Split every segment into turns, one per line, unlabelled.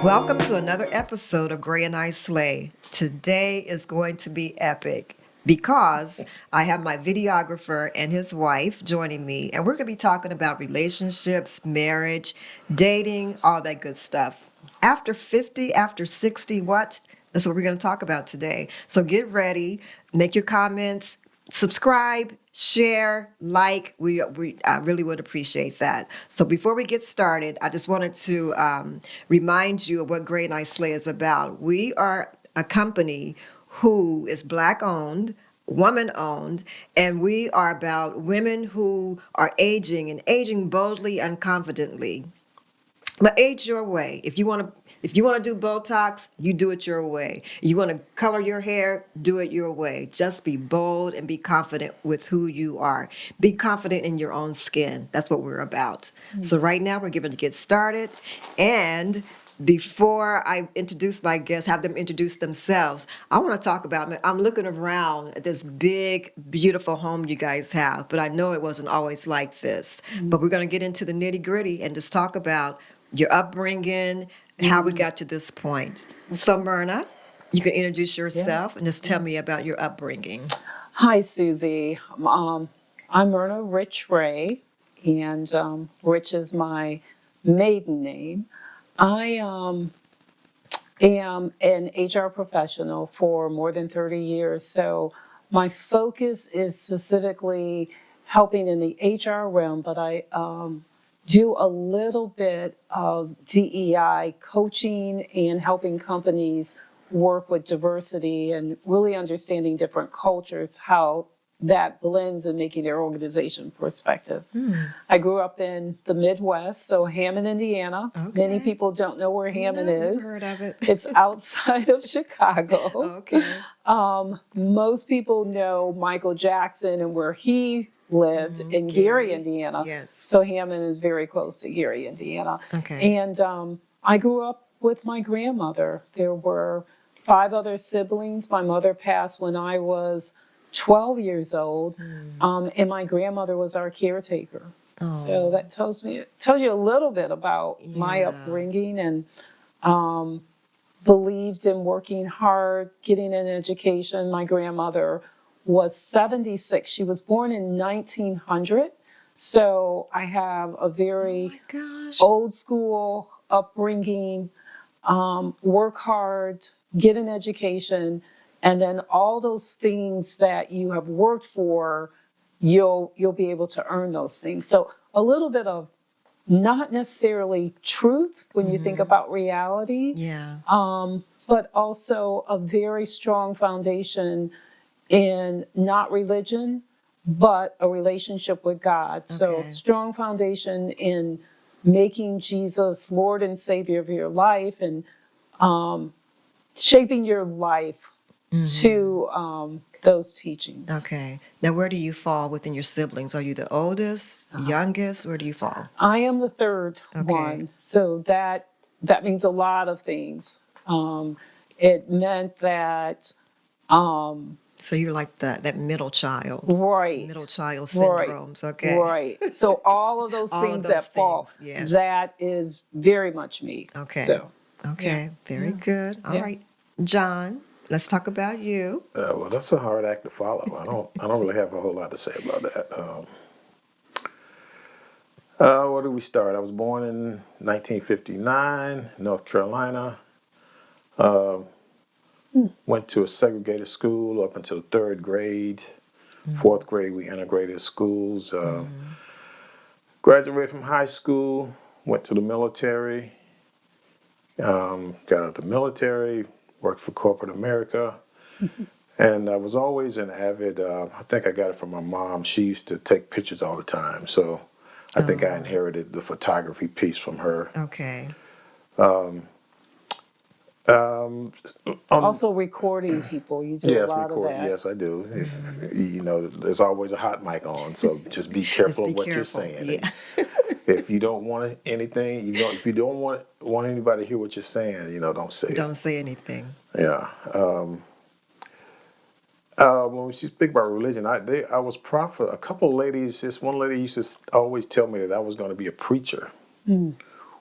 Welcome to another episode of Gray and I Slay. Today is going to be epic because I have my videographer and his wife joining me, and we're going to be talking about relationships, marriage, dating, all that good stuff. After 50, after 60, what? That's what we're going to talk about today. So get ready, make your comments, subscribe, share, like. I really would appreciate that. So before we get started, I just wanted to remind you of what Gray and I Slay is about. We are a company who is Black owned, woman owned, and we are about women who are aging and aging boldly and confidently. But age your way. If you want to do Botox, you do it your way. You want to color your hair, do it your way. Just be bold and be confident with who you are. Be confident in your own skin. That's what we're about. So right now we're going to get started. And before I introduce my guests, have them introduce themselves, I want to talk about, I'm looking around at this big, beautiful home you guys have, but I know it wasn't always like this. But we're going to get into the nitty gritty and just talk about your upbringing, how we got to this point. So, Myrna, you can introduce yourself and just tell me about your upbringing.
Hi, Susie. I'm Myrna Rich Ray, and Rich is my maiden name. I am an HR professional for more than 30 years, so my focus is specifically helping in the HR realm, but I do a little bit of DEI coaching and helping companies work with diversity and really understanding different cultures, how that blends and making their organization perspective. I grew up in the Midwest, so Hammond, Indiana. Many
Okay.
people don't know where Hammond
No, never
is.
heard of it.
It's outside of Chicago.
Okay.
Most people know Michael Jackson and where he lived in Gary, Indiana.
Yes.
So Hammond is very close to Gary, Indiana.
Okay.
And I grew up with my grandmother. There were 5 other siblings. My mother passed when I was 12 years old, and my grandmother was our caretaker. So that tells you a little bit about my
Yeah.
upbringing, and believed in working hard, getting an education. My grandmother was 76. She was born in 1900. So I have a
Oh
very
my gosh.
old school upbringing, work hard, get an education, and then all those things that you have worked for, you'll be able to earn those things. So a little bit of not necessarily truth when you think about reality,
Yeah.
but also a very strong foundation in not religion, but a relationship with God. So
Okay.
strong foundation in making Jesus Lord and Savior of your life, and shaping your life to those teachings.
Okay. Now, where do you fall within your siblings? Are you the oldest, youngest? Where do you fall?
I am the third
Okay.
one, so that means a lot of things. It meant that
So you're like that middle child,
right,
middle child
right,
syndromes. Okay.
right. So all of those
All of
things
those
that fall,
things. Yes.
that is very much me.
Okay.
So
Okay. Very good. All
yeah.
right. John, let's talk about you.
Well, that's a hard act to follow. I don't really have a whole lot to say about that. Where did we start? I was born in 1959, North Carolina. Went to a segregated school up until 3rd grade. 4th grade, we integrated schools. Graduated from high school. Went to the military. Got out of the military. Worked for corporate America. And I was always an avid, I think I got it from my mom. She used to take pictures all the time. So I think I inherited the photography piece from her.
Okay.
Also recording people, you do a
Yes,
lot of
record.
that.
Yes, I do. If, you know, there's always a hot mic on, so just be
Just
careful
be
of what you're
careful.
saying.
Yeah.
If you don't want anything, if you don't want anybody to hear what you're saying, don't say
Don't
it.
say anything.
Yeah. When we speak about religion, I was prophet. A couple of ladies. This one lady used to always tell me that I was going to be a preacher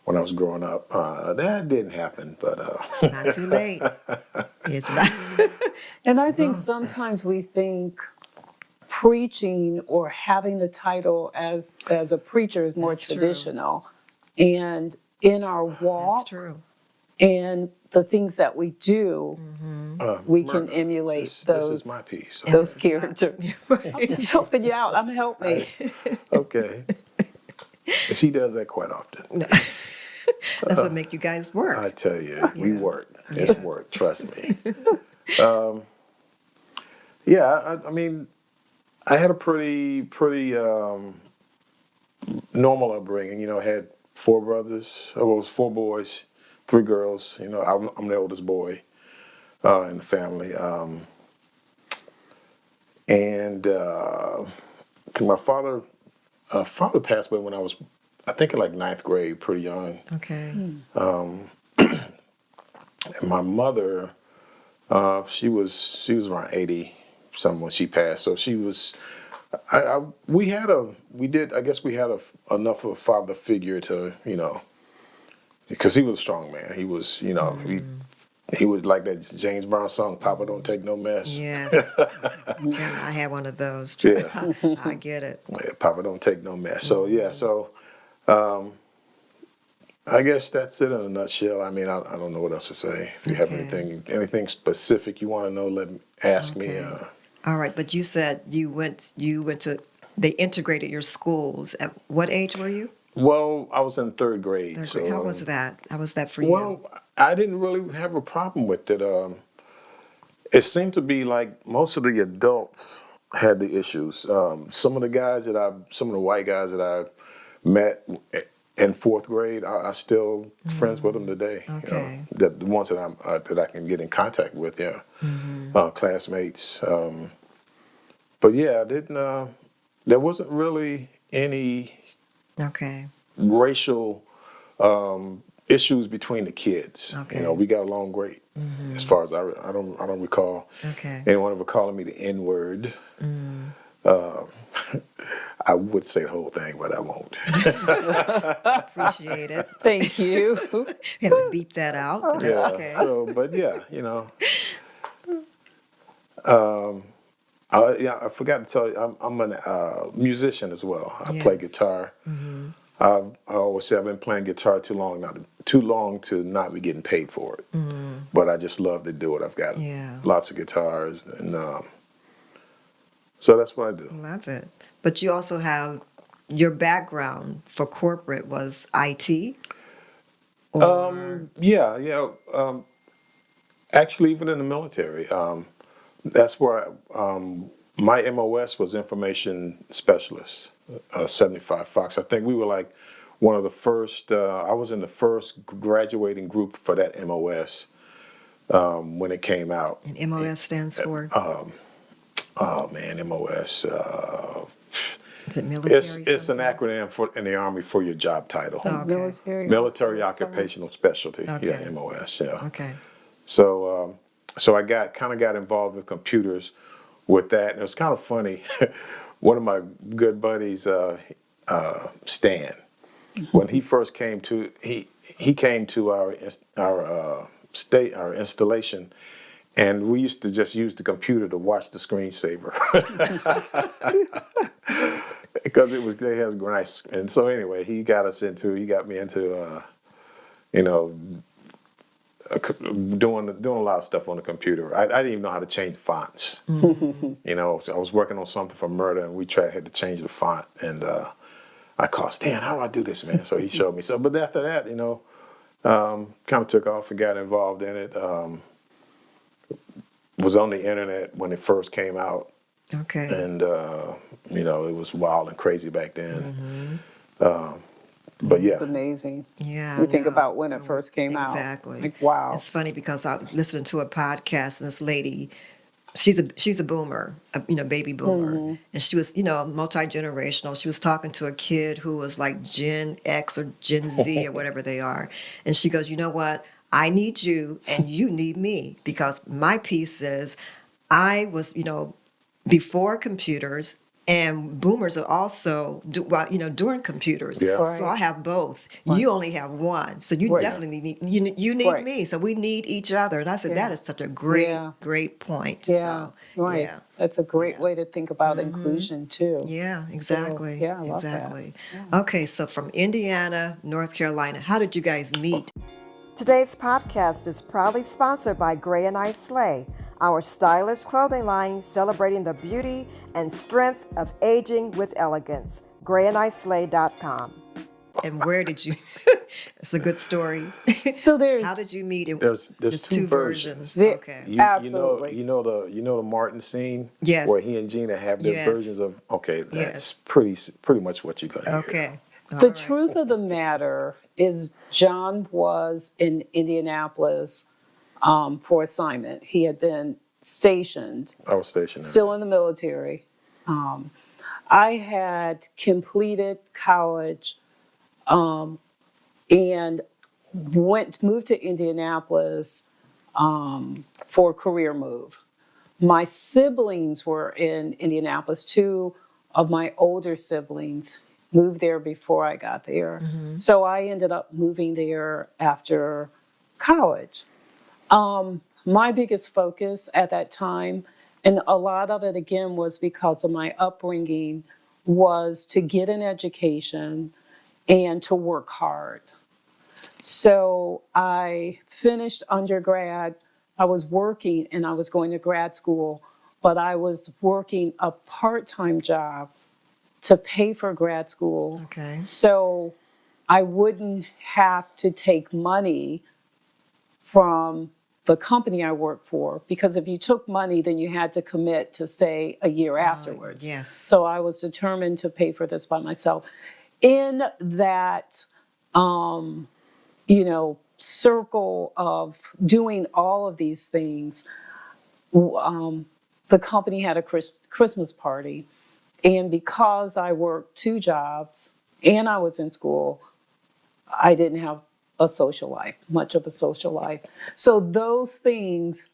when I was growing up. That didn't happen, but
It's not too late. It's not.
And I think sometimes we think preaching or having the title as a preacher is more
That's true.
traditional. And in our
That's
walk
true.
and the things that we do, we can
Myrna,
emulate
this is
those
my piece.
And
those
this is not-
characters. I'm just helping you out. I'm help me.
Okay. She does that quite often.
That's what make you guys work.
I tell you, we
Yeah.
work. It's work. Trust me. Yeah, I mean, I had a pretty normal upbringing. You know, I had four brothers. Well, it was four boys, three girls. You know, I'm the oldest boy in the family. And my father passed away when I was, I think, in like ninth grade, pretty young.
Okay.
And my mother, she was around 80 something when she passed. So she was. I guess we had enough of a father figure to, because he was a strong man. He was, he was like that James Brown song, "Papa Don't Take No Mess."
Yes. Damn, I had one of those. Too.
Yeah.
I get it.
Yeah, Papa Don't Take No Mess. So yeah, I guess that's it in a nutshell. I mean, I don't know what else to say. If you have
Okay.
anything specific you want to know, ask me.
Okay. All right, but you said you went to they integrated your schools. At what age were you?
Well, I was in third grade.
Third
So
grade. How was that? How was that for you?
well, I didn't really have a problem with it. It seemed to be like most of the adults had the issues. Some of the white guys that I met in fourth grade, I still friends with them today.
Okay.
The ones that I can get in contact with, yeah, classmates. But yeah, I didn't. There wasn't really any
Okay.
racial issues between the kids.
Okay.
We got along great. As far as I don't recall
Okay.
anyone ever calling me the N word. I would say the whole thing, but I won't.
Appreciate it.
Thank you.
You have to beep that out, but that's
Yeah.
okay.
So, but yeah, I forgot to tell you, I'm a musician as well. I play
Yes.
guitar. I always say I've been playing guitar too long to not be getting paid for it. But I just love to do it. I've got
Yeah.
lots of guitars, and so that's what I do.
Love it. But you also have your background for corporate was IT or
Yeah. Actually, even in the military, that's where my MOS was information specialist, 75 Fox. I think we were like one of the first. I was in the first graduating group for that MOS when it came out.
and MOS stands for
Oh man, MOS.
is it military?
It's an
something?
acronym in the Army for your job title.
Oh, okay.
Military
officer.
Occupational Specialty.
Okay.
Yeah, MOS. Yeah.
Okay.
So I got involved with computers with that, and it was kind of funny. One of my good buddies, Stan, when he first came to he came to our installation, and we used to just use the computer to watch the screensaver because they had nice. And so anyway, he got me into doing a lot of stuff on the computer. I didn't even know how to change fonts. So I was working on something for Murder, and had to change the font. And I called Stan, how do I do this, man? So he showed me. But after that, kind of took off and got involved in it. Was on the internet when it first came out,
Okay.
and it was wild and crazy back then. But yeah,
It's amazing.
Yeah.
We think
no.
about when it first came out.
Exactly.
Like, wow.
It's funny because I listened to a podcast and this lady, she's a boomer, baby boomer, and she was multi-generational. She was talking to a kid who was like Gen X or Gen Z or whatever they are, and she goes, you know what? I need you and you need me because my piece is I was before computers And boomers are also, well, doing computers.
Yeah.
Right.
So I have both.
Right.
You only have one. So you
Right.
definitely need, you need
Right.
me. So we need each other. And I said, that
Yeah.
is such a great,
Yeah.
great point.
Yeah.
So,
Right.
yeah.
That's a great
Yeah.
way to think about inclusion too.
Yeah,
So,
exactly.
yeah, I love that.
Exactly.
Yeah.
Okay, so from Indiana, North Carolina, how did you guys meet? Today's podcast is proudly sponsored by Gray and I Slay, our stylish clothing line celebrating the beauty and strength of aging with elegance. GrayandISlay.com. And where did you? It's a good story.
So
How
there's
did you meet?
There's two versions.
Okay.
Absolutely.
You know the Martin scene
Yes.
where he and Gina have their
Yes.
versions of. Okay, that's
Yes.
pretty much what you're gonna hear.
Okay. All
The
right.
truth of the matter is, John was in Indianapolis for assignment. He had been stationed,
I was stationed there.
still in the military. I had completed college and moved to Indianapolis for a career move. My siblings were in Indianapolis. Two of my older siblings moved there before I got there. So I ended up moving there after college. My biggest focus at that time, and a lot of it again was because of my upbringing, was to get an education and to work hard. So I finished undergrad. I was working and I was going to grad school, but I was working a part-time job to pay for grad school.
Okay.
So I wouldn't have to take money from the company I worked for, because if you took money, then you had to commit to stay a year afterwards.
yes.
So I was determined to pay for this by myself. In that, circle of doing all of these things, the company had a Christmas party. And because I worked two jobs and I was in school, I didn't have much of a social life. So those things,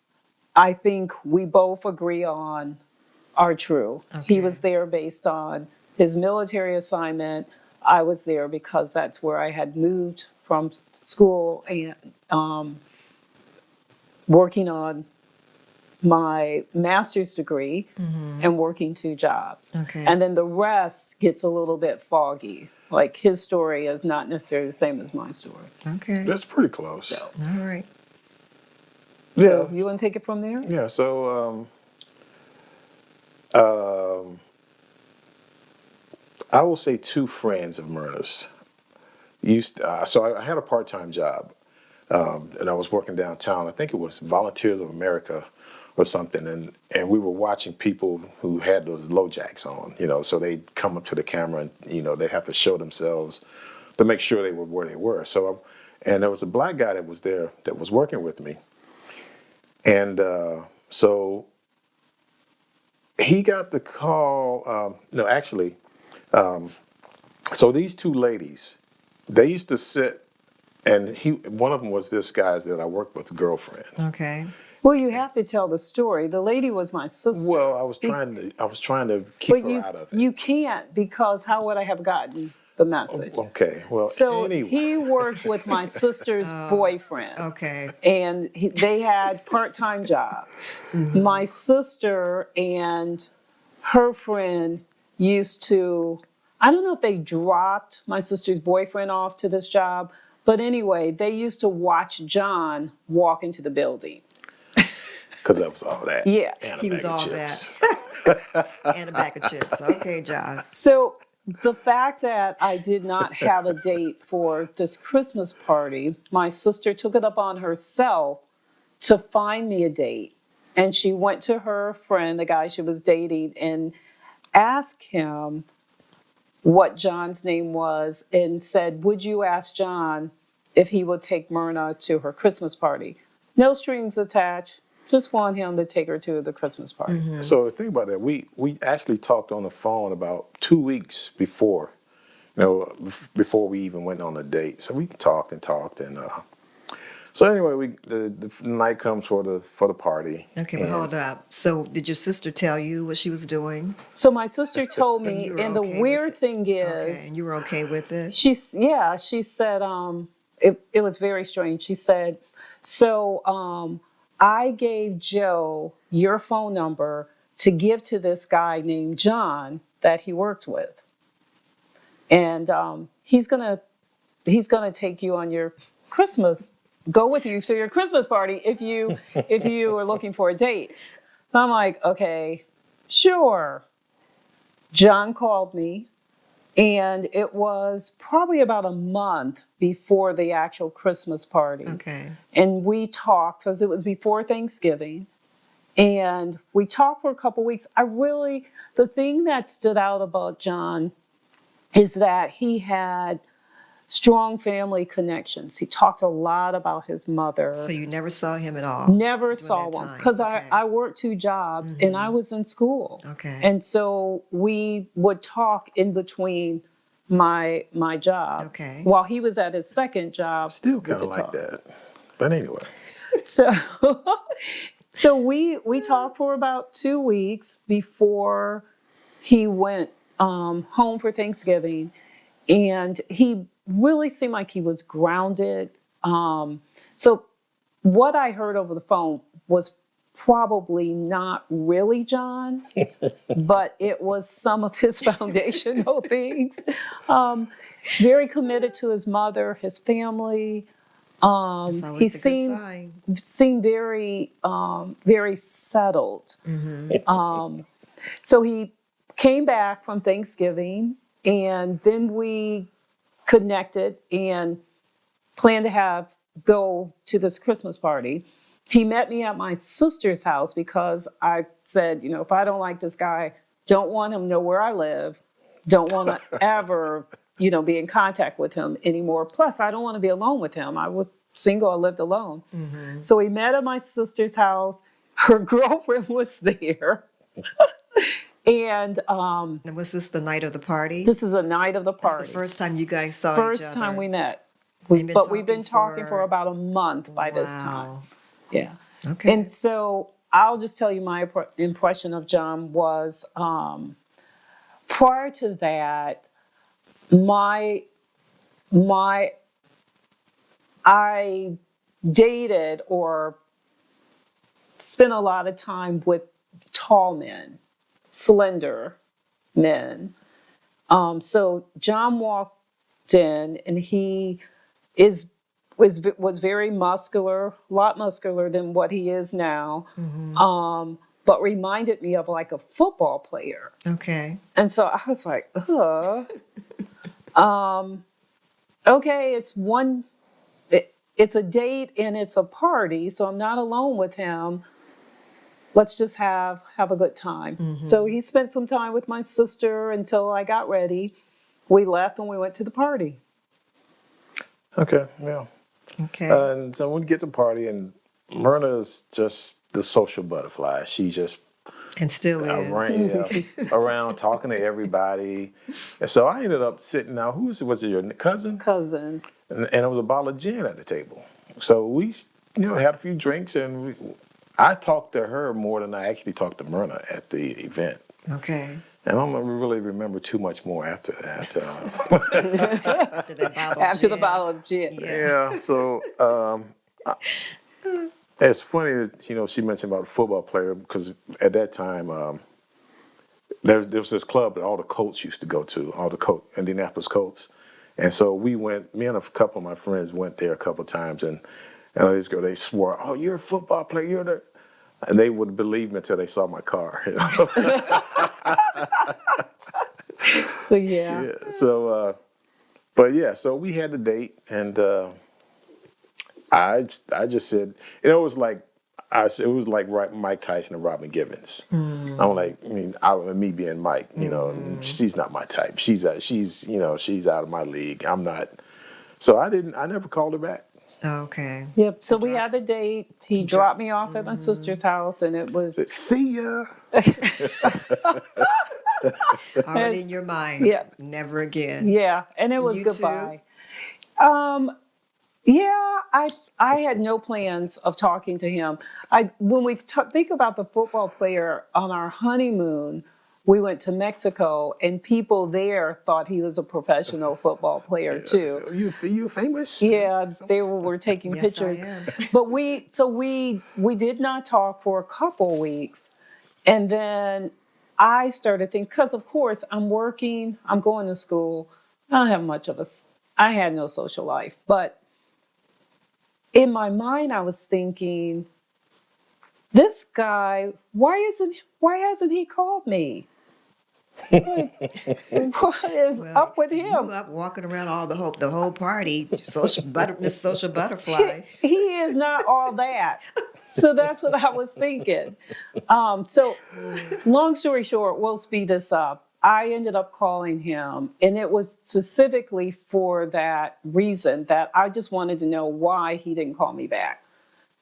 I think we both agree on, are true. He
Okay.
was there based on his military assignment. I was there because that's where I had moved from school and working on my master's degree and working two jobs.
Okay.
And then the rest gets a little bit foggy. Like his story is not necessarily the same as my story.
Okay.
That's pretty close.
So,
All right.
Yeah.
you want to take it from there?
Yeah. So I will say two friends of Myrna's. So I had a part-time job, and I was working downtown. I think it was Volunteers of America or something, and we were watching people who had those low jacks on, so they'd come up to the camera and, they'd have to show themselves to make sure they were where they were. And there was a black guy that was there that was working with me. And so he got the call, so these two ladies, they used to sit, and one of them was this guy's that I worked with, girlfriend.
Okay.
Well, you have to tell the story. The lady was my sister.
Well, I was trying to keep
but
her out of it.
you can't, because how would I have gotten the message?
Okay, well,
So
anyway.
he worked with my sister's boyfriend.
Okay.
And they had part-time jobs. My sister and her friend used to, I don't know if they dropped my sister's boyfriend off to this job, but anyway, they used to watch John walk into the building.
Because that was all that.
Yes.
And a
He was
bag of
all
chips.
that. And a bag of chips. Okay, John.
So the fact that I did not have a date for this Christmas party, my sister took it up on herself to find me a date. And she went to her friend, the guy she was dating, and asked him what John's name was and said, would you ask John if he would take Myrna to her Christmas party? No strings attached. Just want him to take her to the Christmas party.
So think about that. We actually talked on the phone about 2 weeks before, before we even went on a date. So we talked and So anyway, the night comes for the party.
Okay, but
and
hold up. So, did your sister tell you what she was doing?
So my sister told
And
me,
you were
and the
okay with
weird
it?
thing
Okay,
is,
and you were okay with it?
she said, it was very strange. She said, so I gave Joe your phone number to give to this guy named John that he works with, and he's gonna take you on your Christmas, go with you to your Christmas party if you are looking for a date. And I'm like, okay, sure. John called me, and it was probably about a month before the actual Christmas party.
Okay.
And we talked because it was before Thanksgiving. And we talked for a couple weeks. The thing that stood out about John is that he had strong family connections. He talked a lot about his mother.
So you never saw him at all?
Never
during
saw
that
one
time?
because
Okay.
I worked two jobs and I was in school.
Okay.
And so we would talk in between my jobs.
Okay.
While he was at his second job.
still
we
kind of
could
like
talk.
that. But anyway,
So so we talked for about 2 weeks before he went home for Thanksgiving, and he really seemed like he was grounded. So what I heard over the phone was probably not really John, but it was some of his foundational things. Very committed to his mother, his family.
That's
He
always a good
seemed
sign.
very very settled. So he came back from Thanksgiving, and then we connected and planned to go to this Christmas party. He met me at my sister's house because I said, if I don't like this guy, don't want him to know where I live, don't want to ever, be in contact with him anymore. Plus, I don't want to be alone with him. I was single, I lived alone. So we met at my sister's house. Her girlfriend was there. And
And was this the night of the party?
this is a night of the
That's
party.
the first time you guys saw each other.
First time we met.
You've been
But we've been
talking
talking for about a month by this time.
Wow.
Yeah.
Okay.
And so I'll just tell you my impression of John was prior to that, I dated or spent a lot of time with tall men, slender men. So John walked in, and he was very muscular, a lot muscular than what he is now, but reminded me of like a football player.
Okay.
And so I was like, okay, it's a date and it's a party, so I'm not alone with him. Let's just have a good time. So he spent some time with my sister until I got ready. We left and we went to the party.
okay, yeah.
Okay.
And so when we get to the party, and Myrna is just the social butterfly. She just
And still is.
around talking to everybody. And so I ended up sitting now. Who was it? Was it your cousin?
Cousin.
And there was a bottle of gin at the table. So we, had a few drinks, and I talked to her more than I actually talked to Myrna at the event.
Okay.
And I don't really remember too much more after that.
After that bottle of
After the
gin.
bottle of gin.
Yeah. So it's funny that she mentioned about a football player, because at that time there was this club that all the Colts used to go to, all the Indianapolis Colts, and so me and a couple of my friends went there a couple of times, and this girl, they swore, "Oh, you're a football player, you're the," and they would believe me until they saw my car.
So yeah.
Yeah. So, but yeah, so we had the date, and I just said, it was like Mike Tyson and Robin Givens. I'm like, me being Mike, she's not my type. She's out of my league. I'm not. So I never called her back.
Okay.
Yep. So we had the date. He dropped me off at my sister's house, and it was
See ya.
Already in your mind.
Yeah.
Never again.
yeah, and it was
You too?
goodbye. Yeah, I had no plans of talking to him. When we think about the football player on our honeymoon, we went to Mexico, and people there thought he was a professional football player too.
So you famous?
Yeah, they were taking
Yes, I
pictures,
am.
but we did not talk for a couple weeks, and then I started thinking, because of course I'm working, I'm going to school. I don't have much of I had no social life, but in my mind, I was thinking, this guy, why hasn't he called me? Like, what is
Well,
up with
you
him?
up walking around the whole party, Miss Social
He,
Butterfly.
he is not all that. So that's what I was thinking. So long story short, we'll speed this up. I ended up calling him, and it was specifically for that reason, that I just wanted to know why he didn't call me back,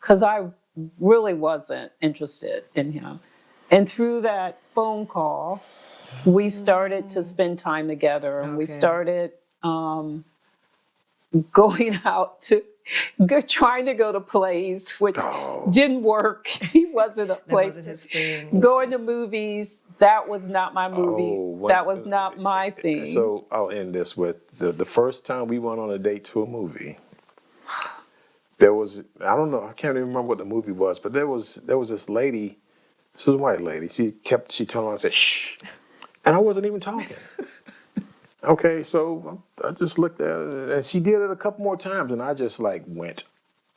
because I really wasn't interested in him. And through that phone call, we started to spend time together, and we
Okay.
started going out to trying to go to plays, which
Oh.
didn't work. He wasn't a
That
play.
wasn't his thing.
Going to movies, that was not my movie. That was not my thing.
So I'll end this with the first time we went on a date to a movie. There was, I don't know, I can't even remember what the movie was, but there was this lady. She was a white lady. She turned around and said, "Shh," and I wasn't even talking. Okay, so I just looked at her, and she did it a couple more times, and I just like went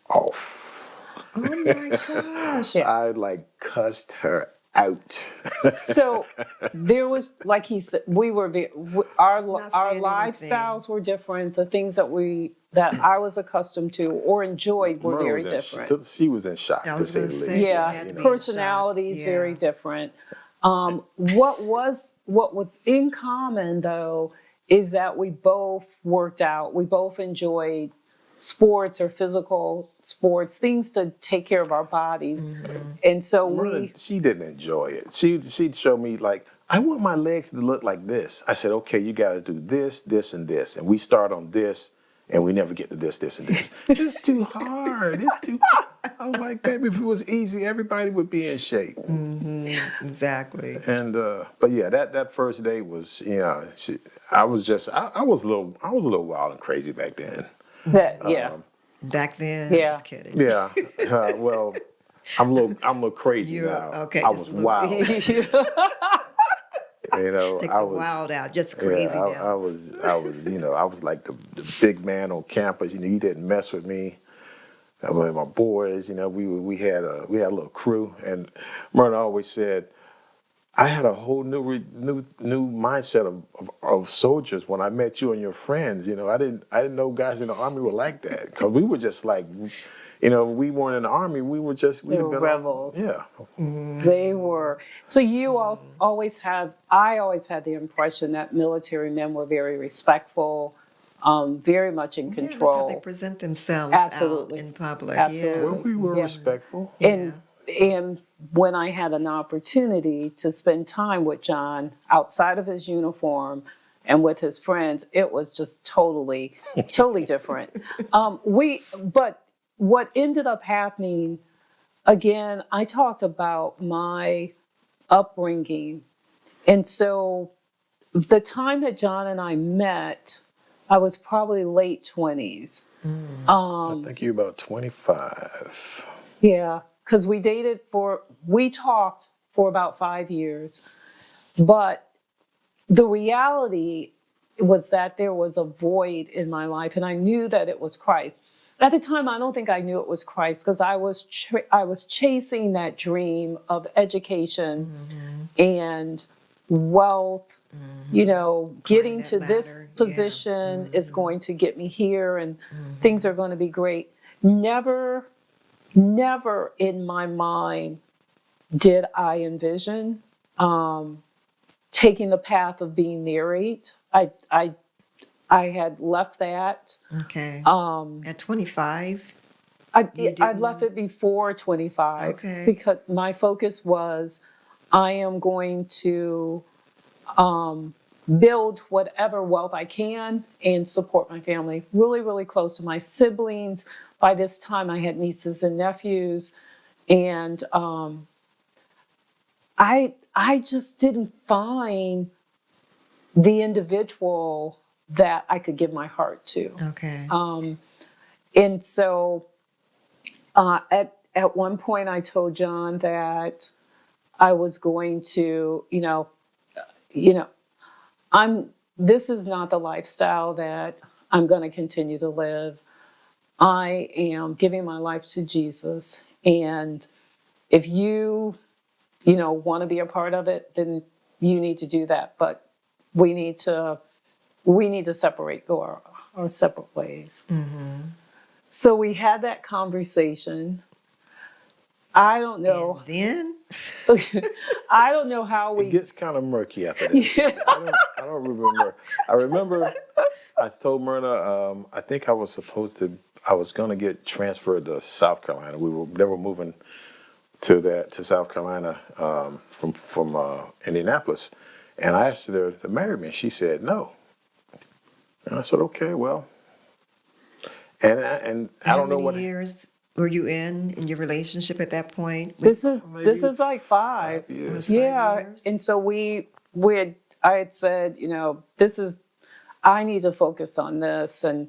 off.
Oh my gosh.
Yeah.
I like cussed her out.
So there was, like he said, our
not saying
lifestyles were different. The things that I was accustomed to or enjoyed were
Myrna
very
was
different.
she was in shock,
I
to
was
say the
gonna
least.
say, she
Yeah,
had to be in
personalities
shock.
very
Yeah.
different. What was in common though is that we both worked out. We both enjoyed sports or physical sports, things to take care of our bodies. And so
Myrna, she didn't enjoy it. She'd show me like, I want my legs to look like this. I said, okay, you got to do this, this, and this, and we start on this, and we never get to this, this, and this. It's too hard. It's too. I was like, baby, if it was easy, everybody would be in shape.
Exactly.
And but yeah, that first day was, I was a little wild and crazy back then.
yeah.
Back then,
Yeah.
I'm just kidding.
Yeah, well, I'm a little crazy
You're
now.
okay,
I
just
was
a little-
wild.
Take
I
the
was
wild out, just crazy
I
now.
was I was like the big man on campus. You didn't mess with me. I mean, my boys, we had a little crew, and Myrna always said, I had a whole new mindset of soldiers when I met you and your friends. I didn't know guys in the army were like that, because we were just like, we weren't in the army. We were just we'd
They
have
were
been
rebels.
Yeah.
They were. So you always I always had the impression that military men were very respectful, very much in
Yeah, that's how
control.
they present themselves
Absolutely.
out in public.
Absolutely.
Well, we were
Yeah.
respectful.
And when I had an opportunity to spend time with John outside of his uniform and with his friends, it was just totally different. But what ended up happening, again, I talked about my upbringing. And so the time that John and I met, I was probably late 20s.
I think you're about 25.
Yeah, because we talked for about 5 years. But the reality was that there was a void in my life, and I knew that it was Christ. At the time, I don't think I knew it was Christ, because I was chasing that dream of education and wealth. Getting
that
to this
ladder, yeah.
position is going to get me here, and things are going to be great. Never in my mind did I envision taking the path of being married. I had left that.
Okay.
Um,
At 25.
I'd
didn't-
left it before 25
Okay.
because my focus was I am going to build whatever wealth I can and support my family. Really, really close to my siblings. By this time, I had nieces and nephews, and I just didn't find the individual that I could give my heart to.
Okay.
And so at one point I told John that I was going to, this is not the lifestyle that I'm going to continue to live. I am giving my life to Jesus. And if you want to be a part of it, then you need to do that. But we need to separate, go our separate ways.
Mm-hmm.
So we had that conversation. I don't know.
And then?
I don't know how
It
we.
gets kind of murky after that. I don't remember. I remember I told Myrna, I think I was going to get transferred to South Carolina. They were moving to South Carolina from Indianapolis. And I asked her to marry me, and she said no. And I said, okay, well. And I
How
don't know
many
what
years were you in your relationship at that point?
This is
maybe
like 5.
5 years.
It was 5
Yeah,
years?
and so I had said, I need to focus on this, and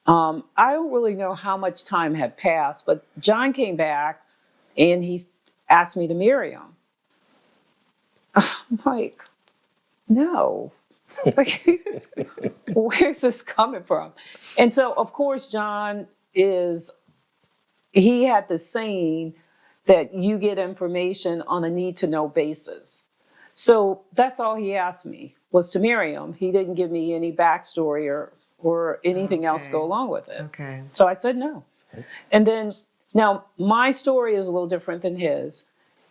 I don't really know how much time had passed, but John came back and he asked me to marry him. I'm like, no. Like, where's this coming from? And so, of course, John he had the saying that you get information on a need-to-know basis. So that's all he asked me, was to marry him. He didn't give me any backstory or anything else to go
Okay.
along with it.
Okay.
So I said no. And then, now my story is a little different than his.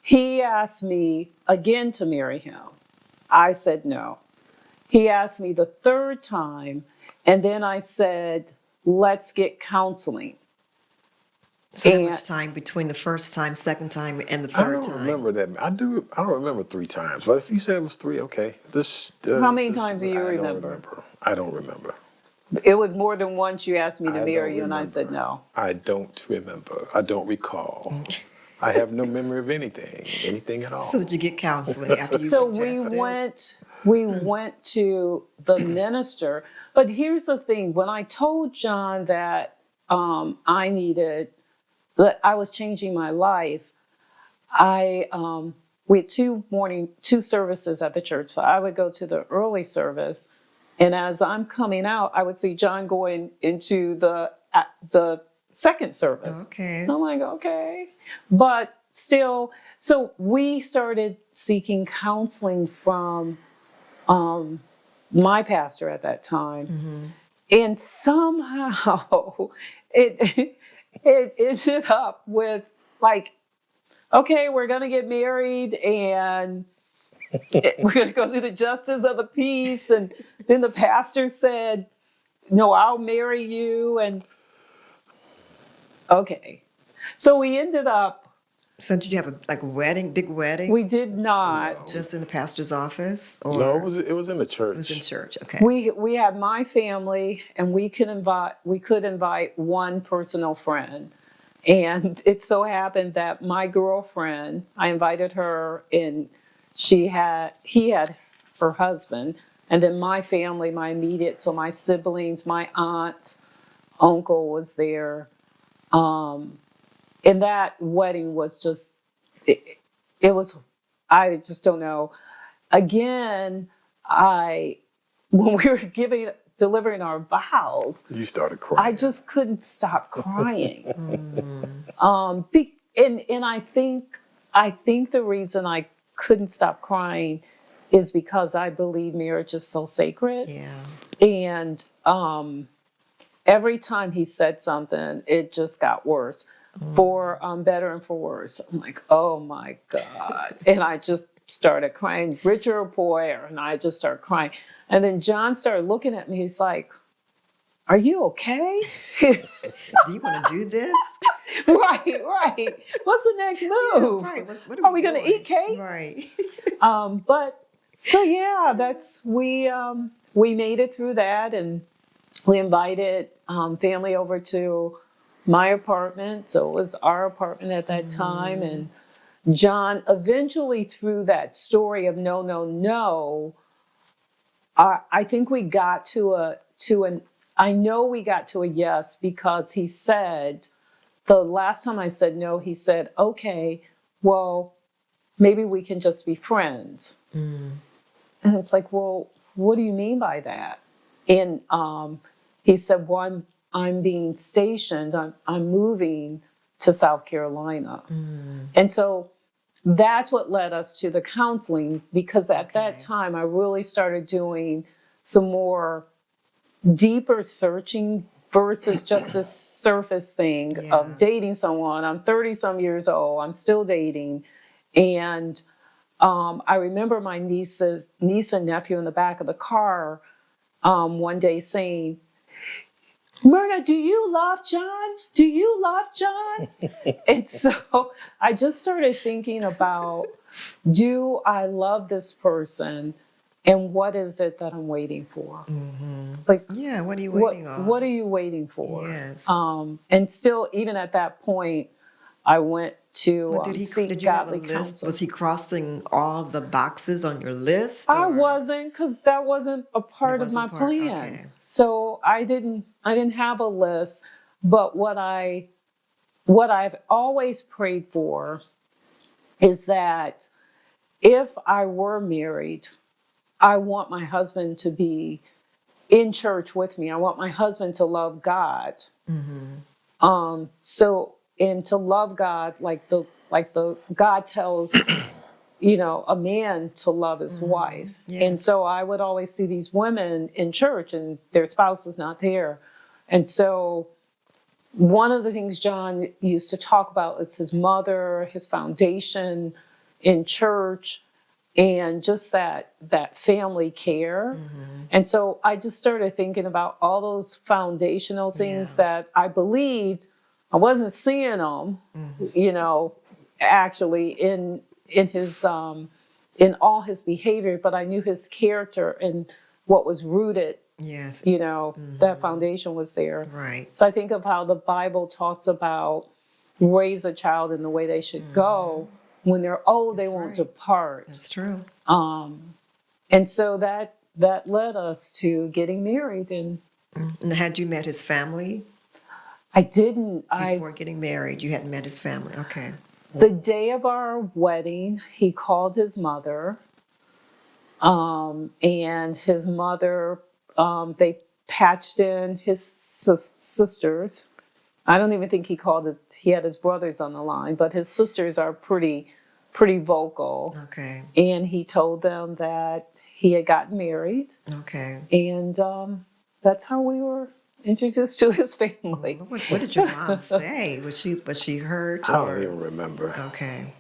He asked me again to marry him. I said no. He asked me the 3rd time, and then I said, let's get counseling.
So how
And-
much time between the first time, second time, and the
I
third
don't
time?
remember that. I don't remember 3 times. But if you said it was 3, okay.
How many times do you remember?
I don't remember.
It was more than once you asked me to
I
marry
don't
you, and I said
remember.
no.
I don't remember. I don't recall. I have no memory of anything at all.
So did you get counseling after you
So
suggested?
we went to the minister. But here's the thing: when I told John that that I was changing my life, we had 2 services at the church. So I would go to the early service, and as I'm coming out, I would see John going into the second service.
Okay.
I'm like, okay. But still, so we started seeking counseling from my pastor at that time. And somehow it ended up with like, okay, we're going to get married and we're going to go through the justice of the peace. And then the pastor said, no, I'll marry you. And okay. So we ended up,
So did you have a wedding, big wedding?
we did not.
Just in the pastor's office? Or
No, it was in the church.
it was in church. Okay.
We had my family, and we could invite one personal friend. And it so happened that my girlfriend, I invited her, and he had her husband, and then my family, my immediate, so my siblings, my aunt, uncle was there. And that wedding was just, it was, I just don't know. Again, when we were delivering our vows,
You started crying.
I just couldn't stop crying. And I think the reason I couldn't stop crying is because I believe marriage is so sacred.
Yeah.
And every time he said something, it just got worse, for better and for worse. I'm like, oh my God. And I just started crying, Richard Poyer, and I just started crying. And then John started looking at me. He's like, are you okay?
Do you want to do this?
Right. What's the next move?
Right. What
Are we going to
doing?
eat cake?
Right.
But So yeah, we made it through that, and we invited family over to my apartment. So it was our apartment at that time, and John eventually, through that story of no, no, no, I think we got I know we got to a yes, because he said, the last time I said no, he said, okay, well, maybe we can just be friends. And it's like, well, what do you mean by that? And he said, well, I'm being stationed, I'm moving to South Carolina. And so that's what led us to the counseling, because at that
Okay.
time I really started doing some more deeper searching versus just this surface thing
Yeah.
of dating someone. I'm 30 some years old, I'm still dating. And I remember my niece and nephew in the back of the car one day saying, Myrna, do you love John? Do you love John? And so I just started thinking about, do I love this person? And what is it that I'm waiting for? Like,
Yeah, what are you waiting on?
what are you waiting for?
Yes.
And still, even at that point, I went to
Well,
seek
did you have a
godly
list?
counsel.
Was he crossing all the boxes on your list,
I
or
wasn't, because that wasn't a part of my
wasn't part?
plan.
Okay.
So I didn't have a list. But what I've always prayed for is that if I were married, I want my husband to be in church with me. I want my husband to love God. So, and to love God like the God tells a man to love his wife. And
Yes.
so I would always see these women in church and their spouse is not there. And so one of the things John used to talk about is his mother, his foundation in church, and just that family care. And so I just started thinking about all those foundational things
Yeah.
that I believed. I wasn't seeing them, actually in his in all his behavior, but I knew his character and what was rooted.
Yes.
That foundation was there.
Right.
So I think of how the Bible talks about raise a child in the way they should go. When they're old, they
That's
won't
right.
depart.
That's true.
And so that led us to getting married. And
And had you met his family
I didn't.
before getting married? You hadn't met his family. Okay.
The day of our wedding, he called his mother, and his mother, they patched in his sisters. I don't even think he had his brothers on the line, but his sisters are pretty vocal.
Okay.
And he told them that he had gotten married,
Okay.
and that's how we were introduced to his family.
What did your mom say? Was she hurt,
I don't
or?
even remember.
Okay.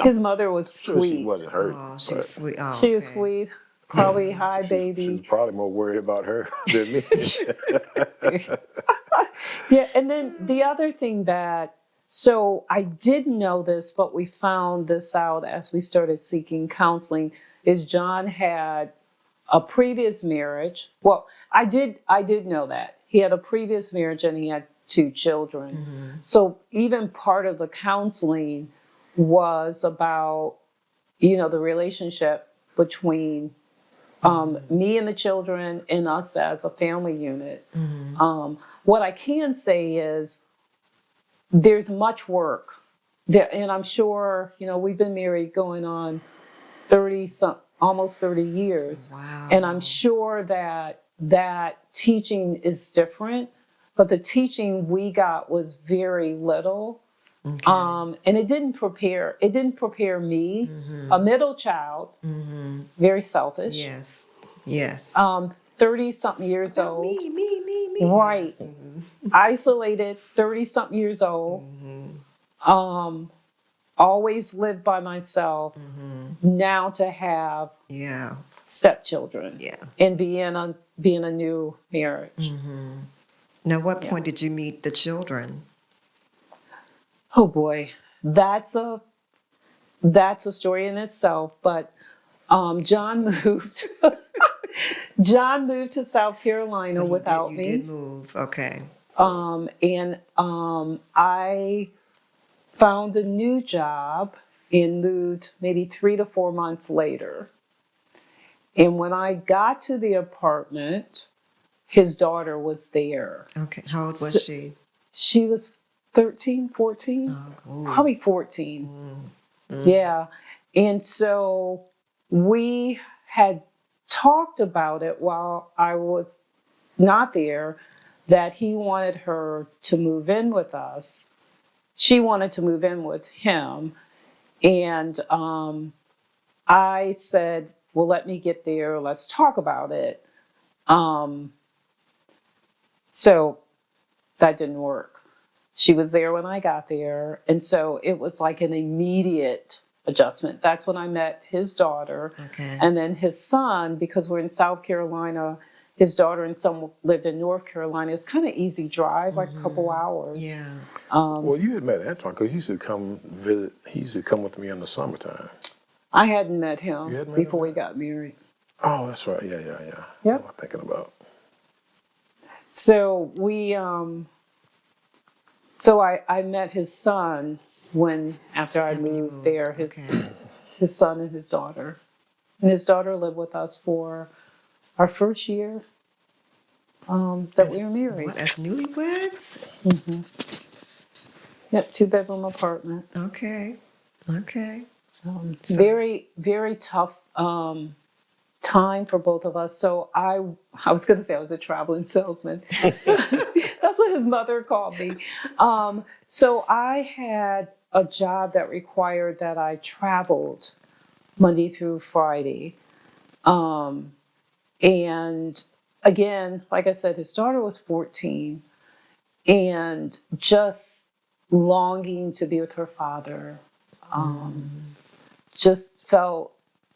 His mother was
I'm sure she
sweet.
wasn't hurt.
Oh, she
but
was sweet. Oh,
She was
okay.
sweet. Probably hi,
She's
baby.
probably more worried about her than me.
Yeah, and then the other thing so I didn't know this, but we found this out as we started seeking counseling, is John had a previous marriage. Well, I did know that. He had a previous marriage and he had 2 children. So even part of the counseling was about, the relationship between me and the children and us as a family unit. What I can say is there's much work there, and I'm sure, we've been married going on almost 30 years.
Wow.
And I'm sure that teaching is different, but the teaching we got was very little.
Okay.
And it didn't prepare me, a middle child, very selfish.
Yes. Yes.
30 something years
About
old.
me.
Right.
Yes.
Isolated, 30 something years old. Always lived by myself. Now to have
Yeah.
stepchildren.
Yeah.
And be in a new marriage.
Now, what
Yeah.
point did you meet the children?
Oh boy, that's a story in itself. But John moved. John moved to South Carolina
So
without
you
me.
did move. Okay.
And I found a new job and moved maybe 3 to 4 months later. And when I got to the apartment, his daughter was there.
Okay. How old
So
was she?
she was 13, 14,
Oh, ooh.
probably 14. Yeah. And so we had talked about it while I was not there, that he wanted her to move in with us. She wanted to move in with him. And I said, well, let me get there. Let's talk about it. So that didn't work. She was there when I got there. And so it was like an immediate adjustment. That's when I met his daughter.
Okay.
And then his son, because we're in South Carolina, his daughter and son lived in North Carolina. It's kind of easy drive, like a couple hours.
Yeah.
Well, you had met Antoine because he used to come visit. He used to come with me in the summertime.
I hadn't met
You
him
hadn't met
before
him
we
yet?
got married.
Oh, that's right. Yeah.
Yep.
What am I thinking about?
So so I met his son after I
After you
moved there,
Okay.
his son and his daughter. And his daughter lived with us for our first year that we were married.
What, as newlyweds?
Yep, 2-bedroom apartment.
Okay. Okay. So-
Very, very tough time for both of us. So I was going to say I was a traveling salesman. That's what his mother called me. So I had a job that required that I traveled Monday through Friday. And again, like I said, his daughter was 14 and just longing to be with her father. Just felt,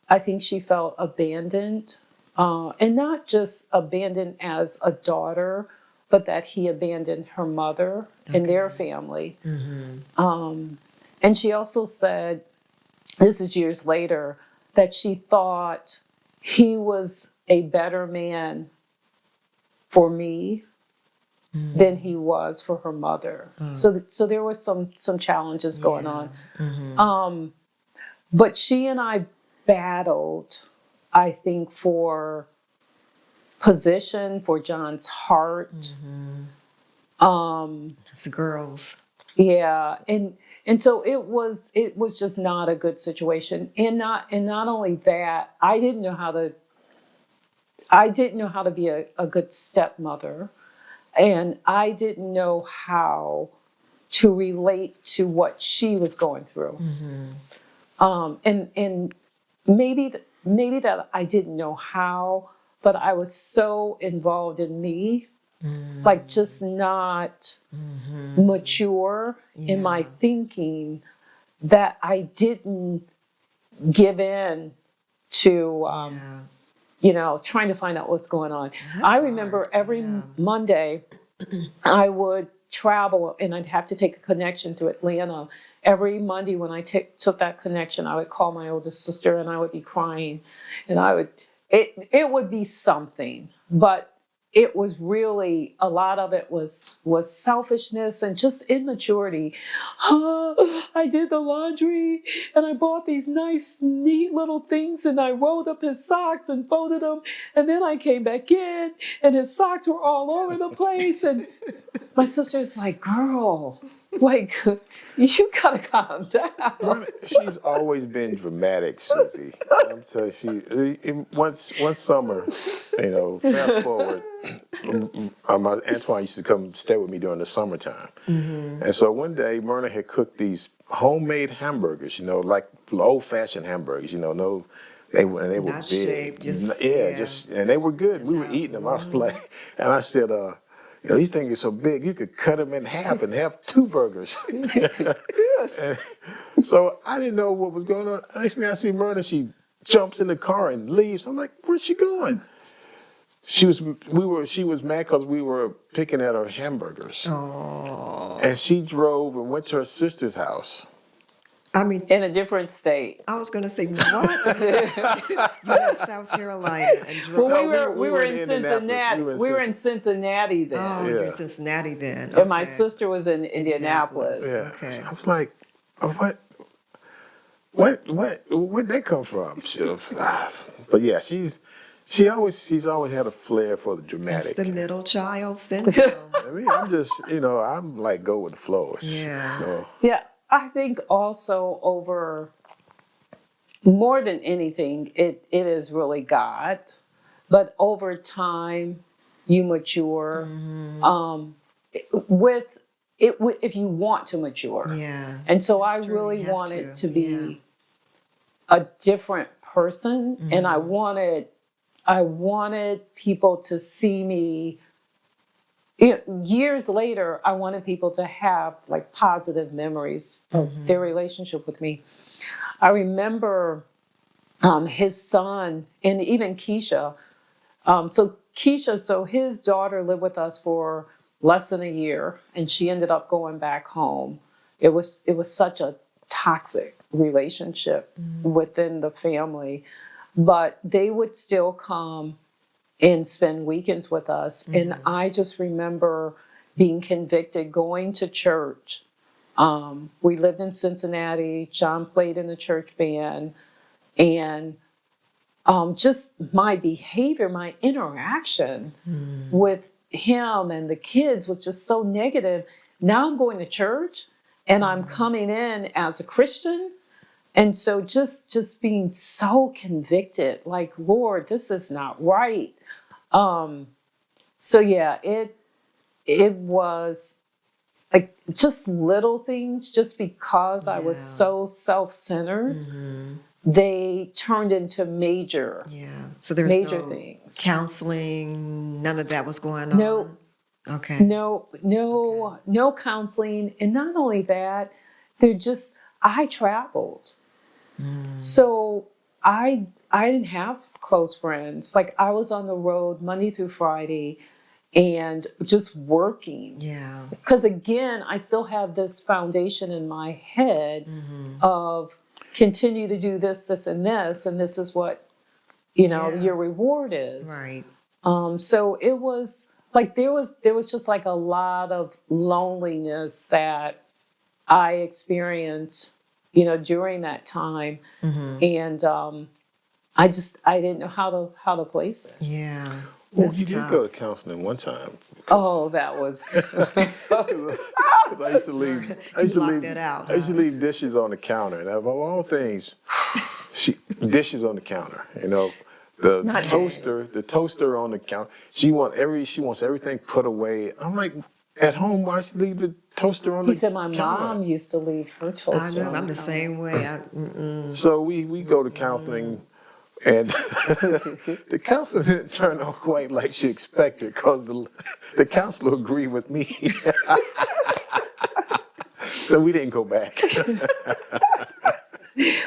I think she felt abandoned, and not just abandoned as a daughter, but that he abandoned her mother and their family. And she also said, this is years later, that she thought he was a better man for me than he was for her mother. So there was some challenges going on. But she and I battled, I think, for position, for John's heart.
It's girls.
Yeah, and so it was just not a good situation. And not only that, I didn't know how to be a good stepmother, and I didn't know how to relate to what she was going through. And maybe that I didn't know how, but I was so involved in me, like just not mature in my thinking, that I didn't give in to trying to find out what's going on.
That's
I remember
hard.
every
Yeah.
Monday I would travel and I'd have to take a connection through Atlanta. Every Monday when I took that connection, I would call my oldest sister and I would be crying, and it would be something, but it was really, a lot of it was selfishness and just immaturity. I did the laundry and I bought these nice, neat little things and I rolled up his socks and folded them. And then I came back in and his socks were all over the place. And my sister's like, girl, like, you gotta calm down.
She's always been dramatic, Susie. I'm telling you, one summer, fast forward, Antoine used to come stay with me during the summertime. And so one day, Myrna had cooked these homemade hamburgers, like old-fashioned hamburgers, no, they were
Not
big.
shaped, just-
And they were good. We were
how-
eating them. I was like, and I said, these things are so big, you could cut them in half and have 2 burgers. And so I didn't know what was going on. Next thing I see Myrna, she jumps in the car and leaves. I'm like, where's she going? She was mad because we were picking at her hamburgers.
Oh.
And she drove and went to her sister's house.
I mean,
in a different state.
I was going to say, what? You left South Carolina and drove.
Well,
No,
we were in Cincinnati. We were in Cincinnati then,
Oh,
Yeah.
you're in Cincinnati then.
and my
Okay.
sister was in Indianapolis.
Yeah.
Okay.
I was like, where'd they come from? But yeah, she's always had a flair for the
It's
dramatic.
the middle child syndrome.
I mean, I'm just, I'm like go with the flow.
Yeah.
Yeah, I think also over more than anything, it is really God. But over time, you mature with it if you want to mature.
Yeah.
And so I
That's true.
really
You have
wanted
to.
to be a different person, and I wanted people to see me. Years later, I wanted people to have like positive memories of their relationship with me. I remember his son and even Keisha. So his daughter lived with us for less than a year, and she ended up going back home. It was such a toxic relationship within the family, but they would still come and spend weekends with us. And I just remember being convicted, going to church. We lived in Cincinnati. John played in the church band, and just my behavior, my interaction with him and the kids was just so negative. Now I'm going to church and I'm coming in as a Christian. And so just being so convicted, like, Lord, this is not right. So yeah, it was like just little things, just because I was
Yeah.
so self-centered, they turned into major
Yeah. So there's
major
no
things.
counseling, none of that was going on?
No,
Okay.
no counseling. And not only that, I traveled. So I didn't have close friends. Like I was on the road Monday through Friday and just working.
Yeah.
Because again, I still have this foundation in my head of continue to do this, and this is what,
Yeah.
your reward is.
Right.
So it was like there was just like a lot of loneliness that I experienced, during that time, and I didn't know how to place it.
Yeah.
Well,
That's
you did
tough.
go to counseling one time.
Oh, that was
'Cause I used to leave.
blocked that out,
I used to
huh?
leave dishes on the counter, and of all things, dishes on the counter. The
Not
toaster on the counter. She wants everything put away. I'm like, at home, why should leave the toaster on
He
the
said my
counter?
mom used to leave her toaster.
I know.
on
I'm the
counter.
same way.
So we go to counseling, and the counselor didn't turn out quite like she expected, because the counselor agreed with me. So we didn't go back.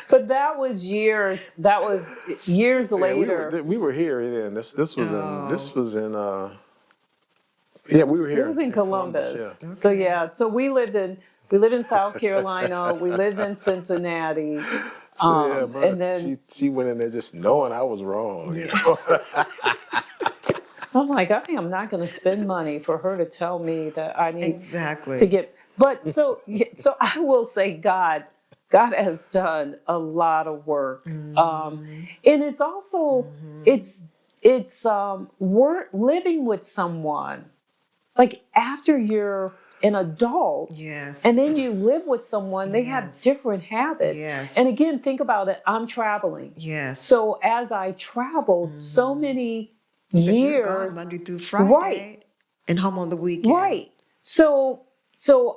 But that was years. That was years
Yeah,
later.
we were here then. This was in we were here.
It was in Columbus.
Yeah.
So yeah. So we lived in South Carolina. We lived in Cincinnati.
So yeah, but
and then
she went in there just knowing I was wrong.
I'm like, I am not going to spend money for her to tell me that I need
Exactly.
to get. But so I will say, God has done a lot of work, and it's also it's work living with someone, like after you're an adult.
Yes.
And then you live with someone, they have
Yes.
different habits.
Yes.
And again, think about it. I'm traveling.
Yes.
So as I traveled so many
You're gone
years,
Monday through Friday.
Right.
And home on the weekend.
right. So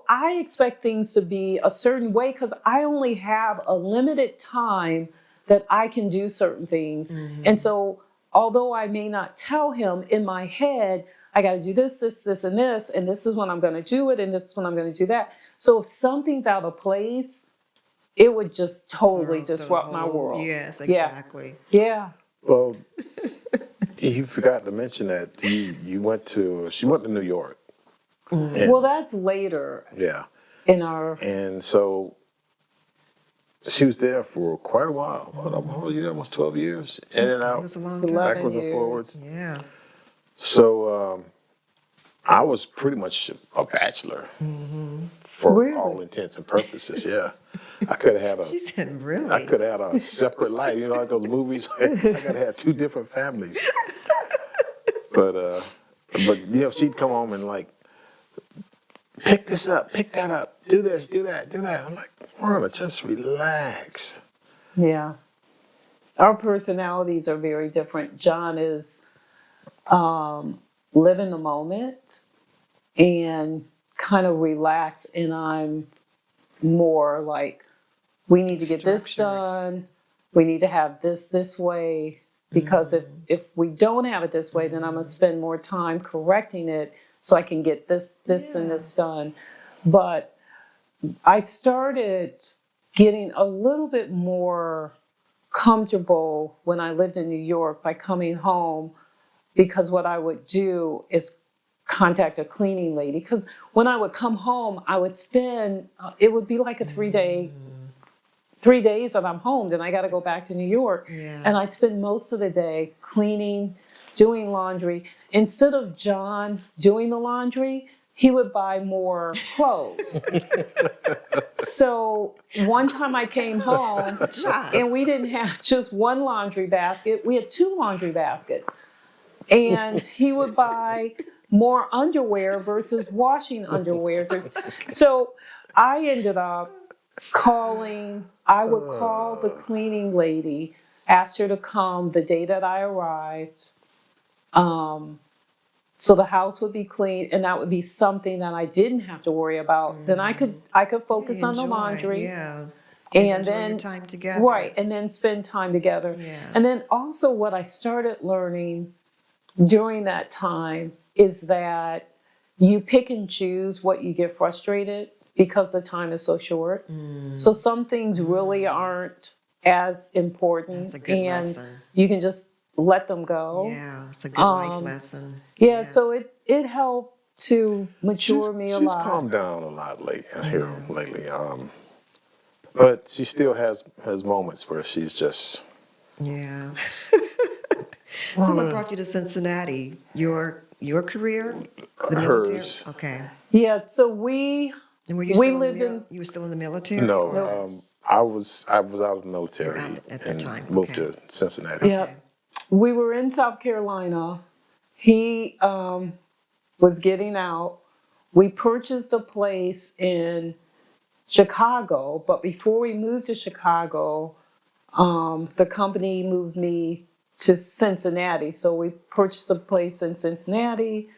I expect things to be a certain way because I only have a limited time that I can do certain things. And so although I may not tell him in my head, I got to do this, and this is when I'm going to do it, and this is when I'm going to do that. So if something's out of place, it would just totally
Throw the
disrupt my
whole-
world.
Yes,
Yeah.
exactly.
Yeah.
Well, you forgot to mention that she went to New York. And-
Well, that's later
yeah.
in our.
And so she was there for quite a while. Almost 12 years, in and
It
out,
was a long time.
11
backwards and
years.
forwards.
Yeah.
So I was pretty much a bachelor for
Really?
all intents and purposes. Yeah, I could have had
She said,
I
really?
could have had a separate life. You know, like those movies. I gotta have two different families. But she'd come home and like pick this up, pick that up, do this, do that, do that. I'm like, Marla, just relax.
Yeah. Our personalities are very different. John is live in the moment and kind of relax, and I'm more like, we need to get this
Structured.
done. We need to have this way, because if we don't have it this way, then I'm gonna spend more time correcting it so I can get this and this done. But I started getting a little bit more comfortable when I lived in New York by coming home, because what I would do is contact a cleaning lady. Because when I would come home, I would spend, it would be like a 3 days that I'm home, then I got to go back to New York.
Yeah.
And I'd spend most of the day cleaning, doing laundry. Instead of John doing the laundry, he would buy more clothes. So one time I came home
John.
and we didn't have just one laundry basket, we had 2 laundry baskets. And he would buy more underwear versus washing underwear. So I ended up I would call the cleaning lady, asked her to come the day that I arrived. So the house would be clean, and that would be something that I didn't have to worry about. Then I could focus on the
Enjoy,
laundry.
Yeah.
And
enjoy
then
your time together.
Right, and then spend time together.
Yeah.
And then also what I started learning during that time is that you pick and choose what you get frustrated, because the time is so short. So some things really aren't as important.
That's a good
and
lesson.
you can just let them go.
Yeah, it's a good life lesson.
Yeah,
Yes.
so it helped to mature me a
She's
lot.
calmed down a lot lately. But she still has moments where she's just.
Yeah. So what brought you to Cincinnati? Your career? The military?
Hers.
Okay.
Yeah, so we
And were you
We
still
lived
in the,
in-
you were still in the military?
No,
or-
I was out of the military
You're out at the
and
time,
moved
okay.
to Cincinnati.
Yeah. We were in South Carolina. He was getting out. We purchased a place in Chicago, but before we moved to Chicago, the company moved me to Cincinnati. So we purchased a place in Cincinnati.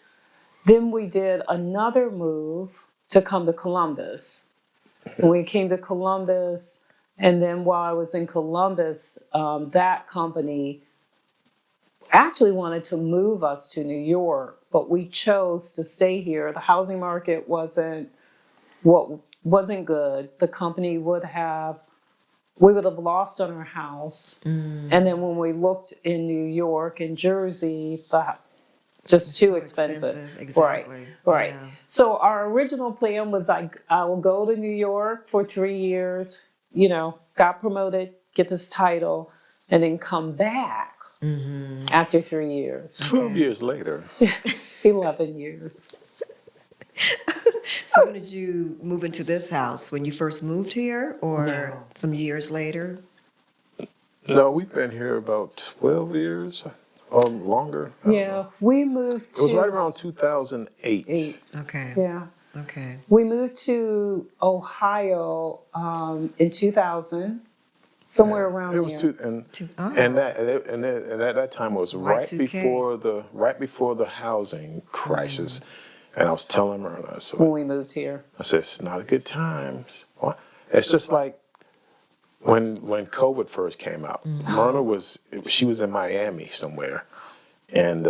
Then we did another move to come to Columbus. When we came to Columbus, and then while I was in Columbus, that company actually wanted to move us to New York, but we chose to stay here. The housing market wasn't good. The company we would have lost on our house. And then when we looked in New York and Jersey, just too
So
expensive.
Exactly.
Right.
Yeah.
So our original plan was I will go to New York for 3 years, got promoted, get this title, and then come back after 3 years.
12 years later.
11 years.
So when did you move into this house? When you first moved here, or
No.
some years later?
No, we've been here about 12 years or longer. I don't know.
Yeah, we moved to
It was right around 2008.
8.
Okay.
Yeah.
Okay.
We moved to Ohio in 2000, somewhere around
It was
there.
and at that time was right
Y2K.
before the housing crisis. And I was telling her, and I said,
When we moved here.
it's not a good time. It's just like when COVID first came out. Myrna was in Miami somewhere, and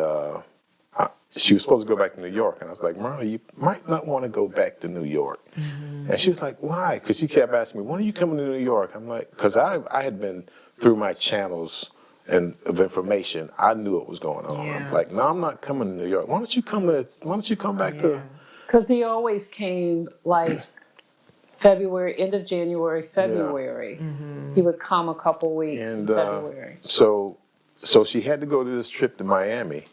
she was supposed to go back to New York. And I was like, Myrna, you might not want to go back to New York. And she was like, why? Because she kept asking me, when are you coming to New York? I'm like, because I had been through my channels of information. I knew what was going on.
Yeah.
I'm like, no, I'm not coming to New York. Why don't you come back to?
Because he always came like February, end of January, February. He would come a couple weeks in
And
February.
so she had to go to this trip to Miami,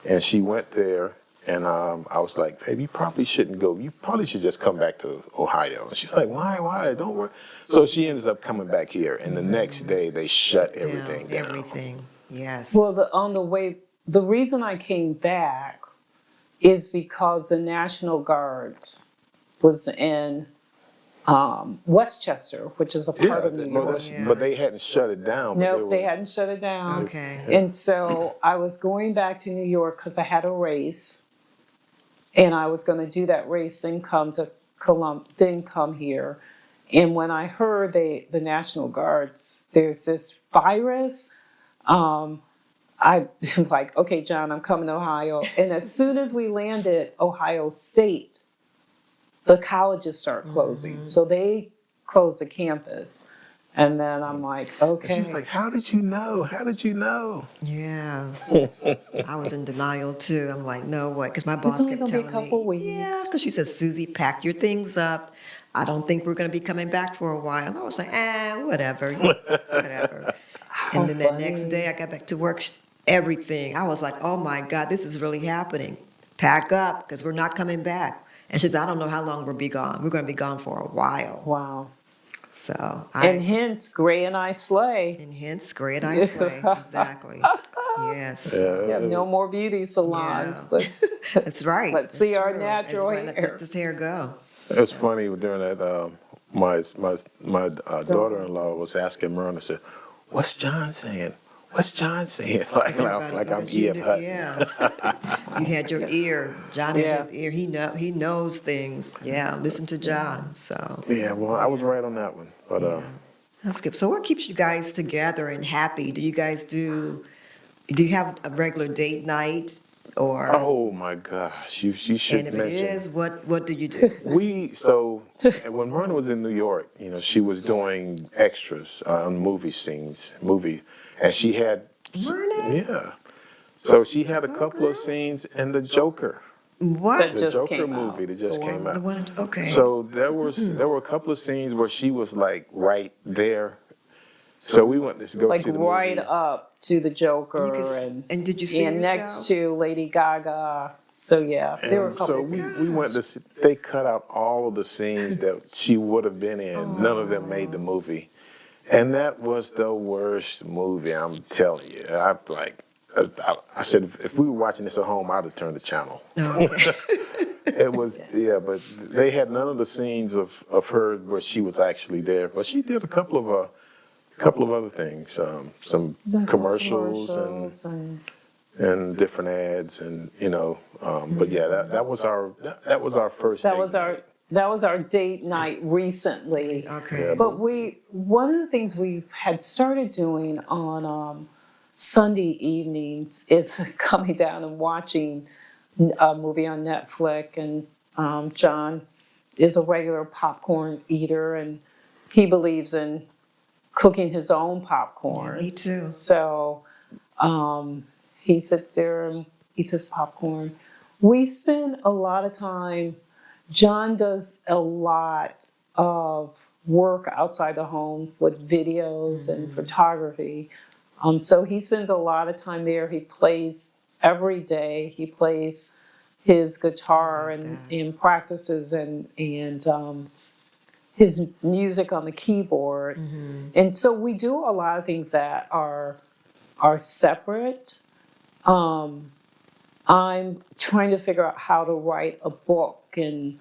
and she went there. And I was like, babe, you probably shouldn't go. You probably should just come back to Ohio. And she's like, why? Don't worry. So she ends up coming back here. And the next day, they shut everything down.
Everything. Yes.
Well, on the way, the reason I came back is because the National Guard was in Westchester, which is a part
Yeah,
of New York.
but they hadn't shut it down. But
Nope, they hadn't shut it down.
Okay.
And so I was going back to New York because I had a race, and I was going to do that race, then come to then come here. And when I heard the National Guards, there's this virus, I was like, okay, John, I'm coming to Ohio. And as soon as we landed Ohio State, the colleges start closing. So they closed the campus. And then I'm like, okay.
She's like, how did you know? How did you know?
Yeah. I was in denial too. I'm like, no way. Because my boss
only
kept
gonna be a
telling
couple
me,
weeks.
yeah, because she said, Susie, pack your things up. I don't think we're going to be coming back for a while. And I was like, whatever, whatever. And then the next day I got back to work, everything. I was like, oh my God, this is really happening. Pack up because we're not coming back. And she said, I don't know how long we'll be gone. We're going to be gone for a while.
Wow.
So
And hence, Gray and I slay.
and hence, great I slay. Exactly. Yes.
We have no more beauty salons.
Yeah.
Let's,
That's right.
let's
That's
see our
true.
natural
That's right.
hair.
Let this hair go.
It's funny during that. My daughter-in-law was asking Myrna, said, "What's John saying? What's John saying?" Like I'm E.F. Hutton.
Yeah. You had your ear. John had
Yeah.
his ear. He knows things. Yeah. Listen to John. So
Yeah, well, I was right on that one. But
that's good. So what keeps you guys together and happy? Do you guys do you have a regular date night or?
oh my gosh, you
And
should
if it
mention.
is, what do you do?
And when Myrna was in New York, she was doing extras on movie scenes, and she had
Myrna?
yeah. So she had a couple of scenes in The Joker,
What?
That
the
just
Joker
came
movie
out.
that just came
The
out.
one, okay.
So there were a couple of scenes where she was like right there. So we went to go
Like
see the
right
movie.
up to the Joker
You can and did you see
and
yourself?
next to Lady Gaga. So yeah, there were a
And
couple.
so we went to see, they cut out all of the scenes that she would have been in. None of them made the movie. And that was the worst movie, I'm telling you. I said, if we were watching this at home, I'd have turned the channel.
Oh, okay.
It was, yeah, but they had none of the scenes of her where she was actually there. But she did a couple of other things, some commercials and different ads, and but yeah, that was our first.
That
date
was our
night.
that was our date night recently.
Okay.
But one of the things we had started doing on Sunday evenings is coming down and watching a movie on Netflix. And John is a regular popcorn eater, and he believes in cooking his own
Yeah,
popcorn.
me too.
So he sits there and eats his popcorn. We spend a lot of time. John does a lot of work outside the home with videos and photography. So he spends a lot of time there. He plays every day. He plays his guitar and practices and his music on the keyboard. And so we do a lot of things that are separate. I'm trying to figure out how to write a book, and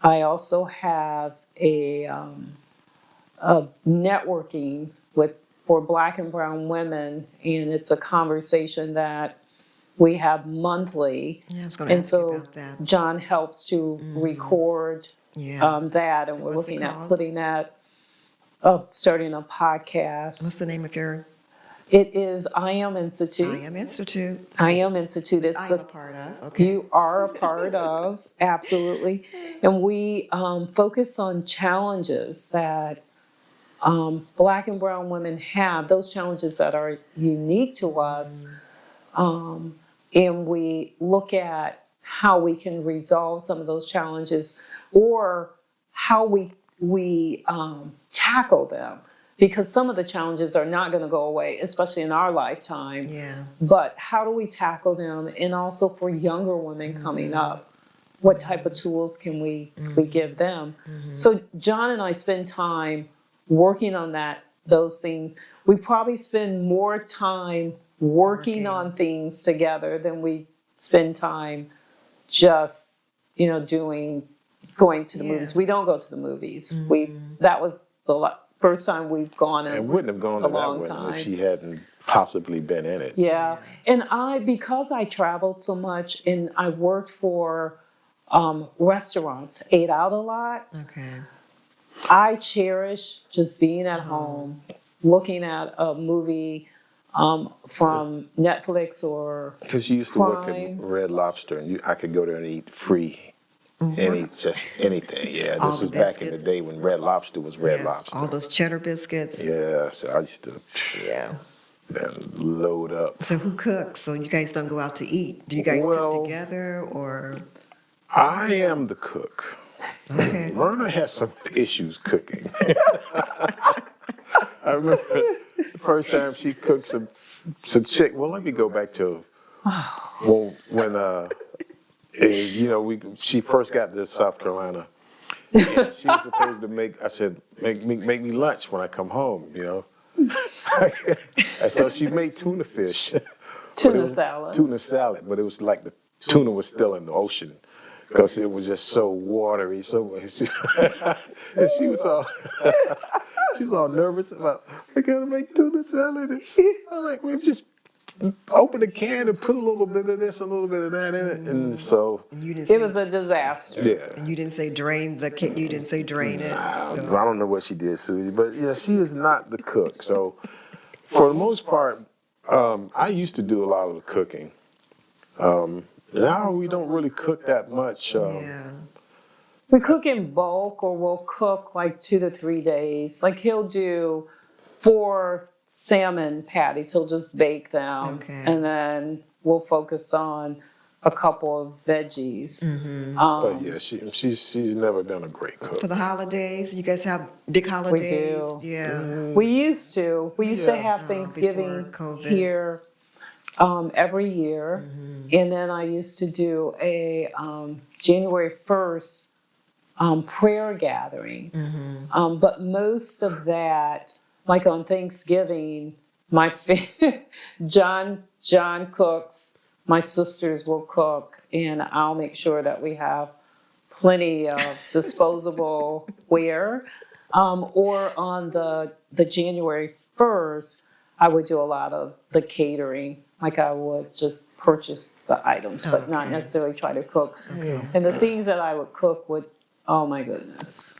I also have a networking for Black and Brown women, and it's a conversation that we have monthly.
Yeah, I was going to
And
ask you
so
about that.
John helps to record
Yeah.
that, and we're
What's it
looking at
called?
putting that starting a podcast.
What's the name of your
It is I Am Institute.
I Am Institute?
I Am Institute.
I
It's
am a part of. Okay.
you are a part of, absolutely. And we focus on challenges that Black and Brown women have, those challenges that are unique to us. And we look at how we can resolve some of those challenges, or how we we tackle them, because some of the challenges are not going to go away, especially in our lifetime.
Yeah.
But how do we tackle them? And also for younger women coming up, what type of tools can we give them? So John and I spend time working on those things. We probably spend more time working on things together than we spend time just, going to the
Yeah.
movies. We don't go to the movies. That was the first time we've gone
And
in
wouldn't have gone
a
to that
long
one
time.
if she hadn't possibly been in it.
Yeah. And because I traveled so much and I worked for restaurants, ate out a lot,
Okay.
I cherish just being at home, looking at a movie from Netflix or
Because you used to work
Prime.
at Red Lobster, and I could go there and eat free, just anything. Yeah,
All
this
the
was back in the
biscuits.
day when Red Lobster was Red
Yeah.
Lobster.
All those cheddar biscuits.
Yeah, so I used to
Yeah.
then load up.
So who cooks? So you guys don't go out to eat? Do you guys
Well-
cook together or?
I am the cook.
Okay.
Myrna has some issues cooking. I remember the first time she cooked some chicken. Well, let me go back to when she first got to South Carolina. And she was supposed to make. I said, make me lunch when I come home. And so she made tuna fish.
Tuna salad.
Tuna salad, but it was like the tuna was still in the ocean because it was just so watery. And she was all nervous about, I gotta make tuna salad. And I'm like, well, just open the can and put a little bit of this, a little bit of that in it. And so,
You didn't say,
It was a disaster.
yeah.
you didn't say drain the cake. You didn't say drain it.
I don't know what she did, Susie, but yeah, she is not the cook. So for the most part, I used to do a lot of the cooking. Now we don't really cook that much.
Yeah.
We cook in bulk, or we'll cook like 2 to 3 days. Like he'll do 4 salmon patties. He'll just bake them.
Okay.
And then we'll focus on a couple of veggies.
But yeah, she's never been a great cook.
For the holidays, you guys have big holidays.
do.
Yeah.
We used to. We used to
Yeah.
have
Oh,
Thanksgiving
before COVID.
here every year. And then I used to do a January 1st prayer gathering. But most of that, like on Thanksgiving, John cooks, my sisters will cook, and I'll make sure that we have plenty of disposable ware. Or on the January 1st, I would do a lot of the catering. Like I would just purchase the items, but not
Okay.
necessarily try to cook. And the things that I would cook would, oh my goodness,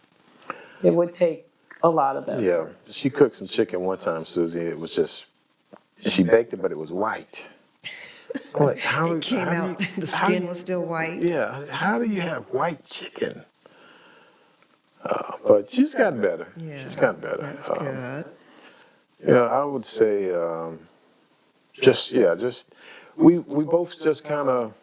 it would take a lot of effort.
Yeah, she cooked some chicken one time, Susie. It was just, she baked it, but it was white. I'm like,
It came out, the skin was still white.
Yeah, how do you have white chicken? But she's gotten better.
Yeah.
She's gotten better.
That's good.
I would say we both just kind of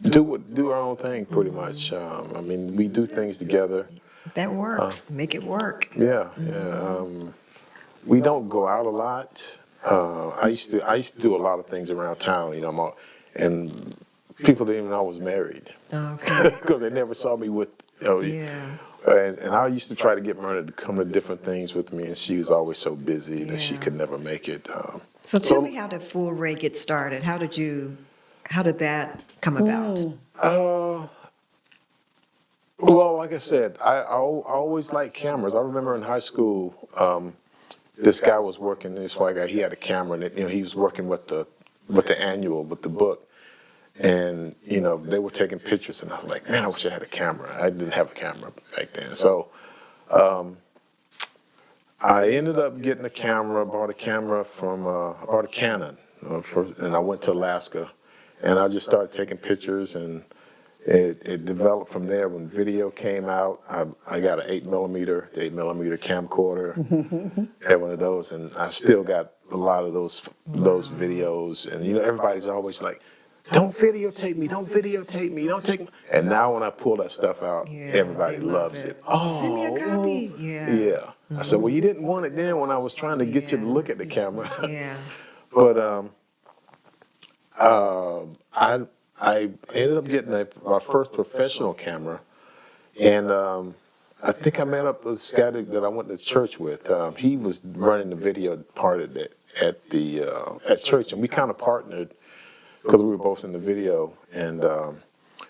do our own thing pretty much. We do things together.
That works. Make it work.
Yeah. We don't go out a lot. I used to do a lot of things around town, and people didn't even know I was married
Okay.
because they never saw me with.
Yeah.
And I used to try to get Myrna to come to different things with me, and she was always so busy that she
Yeah.
could never make it.
So tell me, how did Full Ray get started? How did that come about?
Well, like I said, I always liked cameras. I remember in high school, this guy was working. This white guy, he had a camera, and he was working with the annual, with the book. And they were taking pictures, and I was like, man, I wish I had a camera. I didn't have a camera back then, so I ended up getting a camera. Bought a camera I bought a Canon, and I went to Alaska, and I just started taking pictures, and it developed from there. When video came out, I got an 8mm camcorder, had one of those, and I still got a lot of those videos. And everybody's always like, don't videotape me, don't videotape me, don't take me. And now when I pull that stuff out,
Yeah,
everybody
they love
loves
it.
it. Oh,
Send me a copy. Yeah.
yeah. I said, well, you didn't want it then when I was trying to get you to
Yeah.
look at the camera.
Yeah.
But I ended up getting my first professional camera, and I think I met up with this guy that I went to church with. He was running the video part of it at church, and we kind of partnered because we were both in the video. And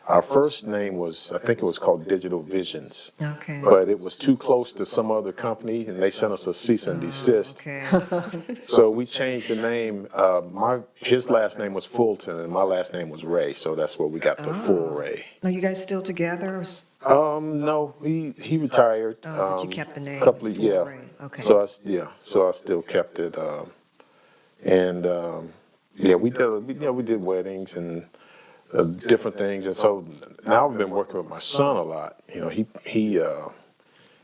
our first name was, I think it was called Digital Visions,
Okay.
but it was too close to some other company, and they sent us a cease and desist.
Okay.
So we changed the name. His last name was Fulton, and my last name was Ray. So that's where we got the full Ray.
Are you guys still together?
No, he retired.
Oh, but you kept the name.
Couple
It's
of,
Full
yeah.
Ray. Okay.
So I still kept it. Yeah, we did weddings and different things, and so now I've been working with my son a lot. You know, he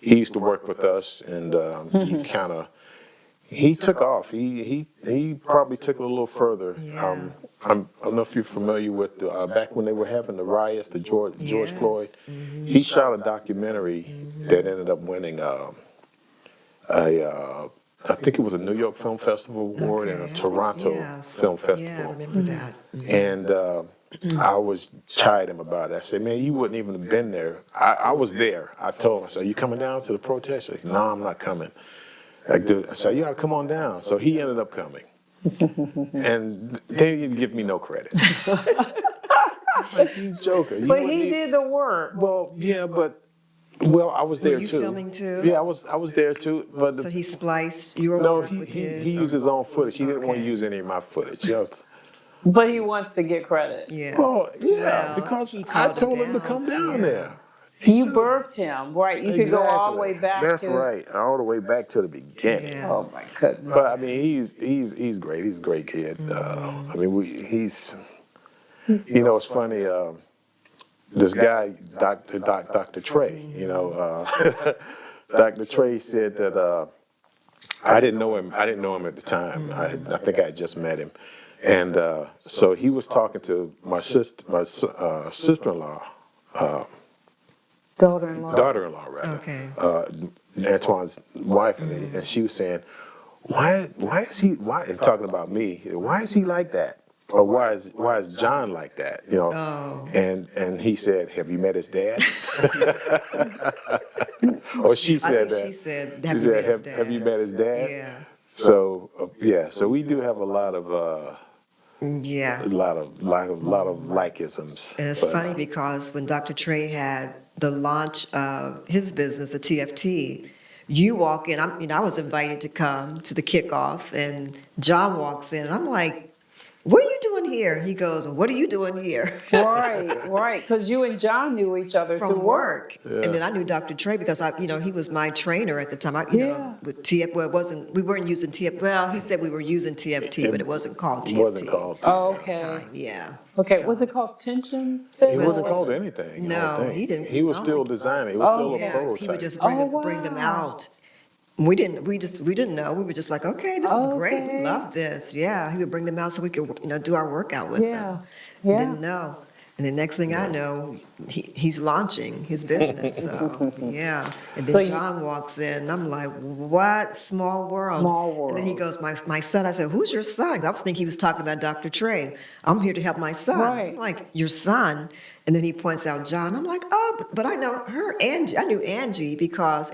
used to work with us, and he took off. He probably took it a little further.
Yeah.
I don't know if you're familiar with back when they were having the riots, the George
Yes.
Floyd. He shot a documentary that ended up winning I think it was a New York Film Festival award and a
Okay.
Toronto
Yes.
Film
Yeah, I
Festival.
remember that.
And I was chiding him about it. I said, man, you wouldn't even have been there. I was there. I told him, I said, you coming down to the protest? He said, no, I'm not coming. I said, you ought to come on down. So he ended up coming. And they didn't give me no credit. I'm like, you joker. You
But
wouldn't
he
even-
did the work.
Well, yeah, but I was there
you
too.
filming too?
Yeah, I was there too. But
So he spliced your
no,
work with his?
he used his own footage. He didn't want to
Okay.
use any of my footage. Yes.
But he wants to get credit.
Yeah.
Well, yeah,
Well,
because
he
I
called him
told him to
down.
come down
Yeah.
there.
You birthed him, right? You could go all the way back
That's
to.
right, all the way back to the beginning.
Yeah.
Oh my goodness.
But I mean, he's great. He's a great kid. I mean, he's you know, it's funny. This guy, Dr. Trey. You know, Dr. Trey said that I didn't know him. I didn't know him at the time. I think I had just met him, and so he was talking to my sister-in-law.
Daughter-in-law.
Daughter-in-law, rather.
Okay.
Antoine's wife, and she was saying, why is he and talking about me? Why is he like that? Or why is John like that? You know.
Oh.
And he said, have you met his dad? Or she
I
said
think
that.
she said,
She
have you
said,
met his dad?
have you met his dad?
Yeah.
So so we do have a lot of
Yeah.
like-isms.
And it's
But,
funny because when Dr. Trey had the launch of his business, the TFT, you walk in, I was invited to come to the kickoff, and John walks in, and I'm like, what are you doing here? He goes, what are you doing here?
Right. Because you and John knew each other through
From work.
Yeah.
And then I knew Dr. Trey because he was my trainer at the time.
Yeah.
With TF, well, we weren't using TF, well, he said we were using TFT, but it wasn't called TFT.
It wasn't called
Oh,
at the
okay.
time, yeah.
Okay,
So-
was it called tension?
He
Fit?
wasn't
Or
called
was it-
anything. I
No,
don't think.
he didn't.
He was
I don't
still
think-
designing. It was
Oh,
still a
Yeah,
prototype.
he would just
Oh,
bring them
wow.
out. We didn't know. We were just like, okay, this is great. We
Okay.
love this. Yeah, he would bring them out so we could, do our workout with
Yeah.
them.
Yeah.
Didn't know. And the next thing I know, he's launching his business. So, yeah. And then
So you-
John walks in, and I'm like, what? Small world.
Small
And then he
world.
goes, my son. I said, who's your son? I was thinking he was talking about Dr. Trey. I'm here to help my son.
Right.
I'm like, your son? And then he points out John. I'm like, oh, but I know her, Angie. I knew Angie because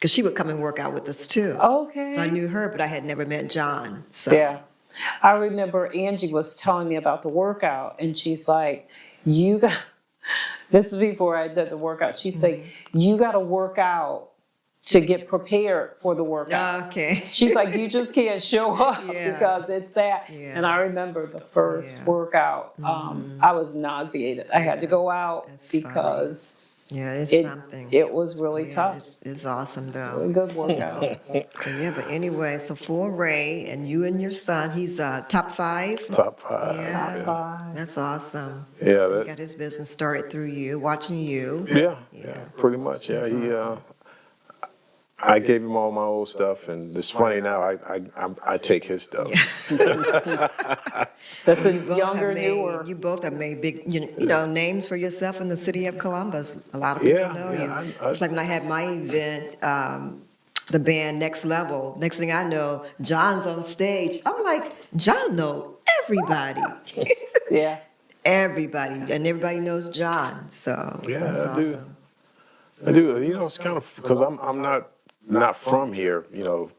she would come and work out with us too.
Okay.
So I knew her, but I had never met John. So
Yeah. I remember Angie was telling me about the workout, and she's like, you got, this is before I did the workout. She said, you got to work out to get prepared for the workout.
Okay.
She's like, you just can't show up
Yeah.
because it's that.
Yeah.
And I remember the first
Yeah.
workout, I was nauseated. I had to go out
That's funny.
because
Yeah, it's
it,
something.
it was really
Yeah,
tough.
it's awesome
A
though.
good workout.
But anyway, so for Ray and you and your son, he's top 5.
Top 5.
Yeah.
Five.
That's awesome.
Yeah,
He
that,
got his business started through you, watching you.
yeah,
Yeah.
pretty much. Yeah,
That's
he
awesome.
I gave him all my old stuff, and it's funny now. I take his stuff.
That's a
You both have
younger, newer.
made, you both have made big, you know, names for yourself in the city of Columbus. A lot of people
Yeah,
know
yeah,
you.
I-
It's like when I had my event, the band Next Level. Next thing I know, John's on stage. I'm like, John know everybody,
Yeah.
everybody, and everybody knows John. So
Yeah,
that's
I do.
awesome.
I do. You know, it's kind of because I'm not from here. You know,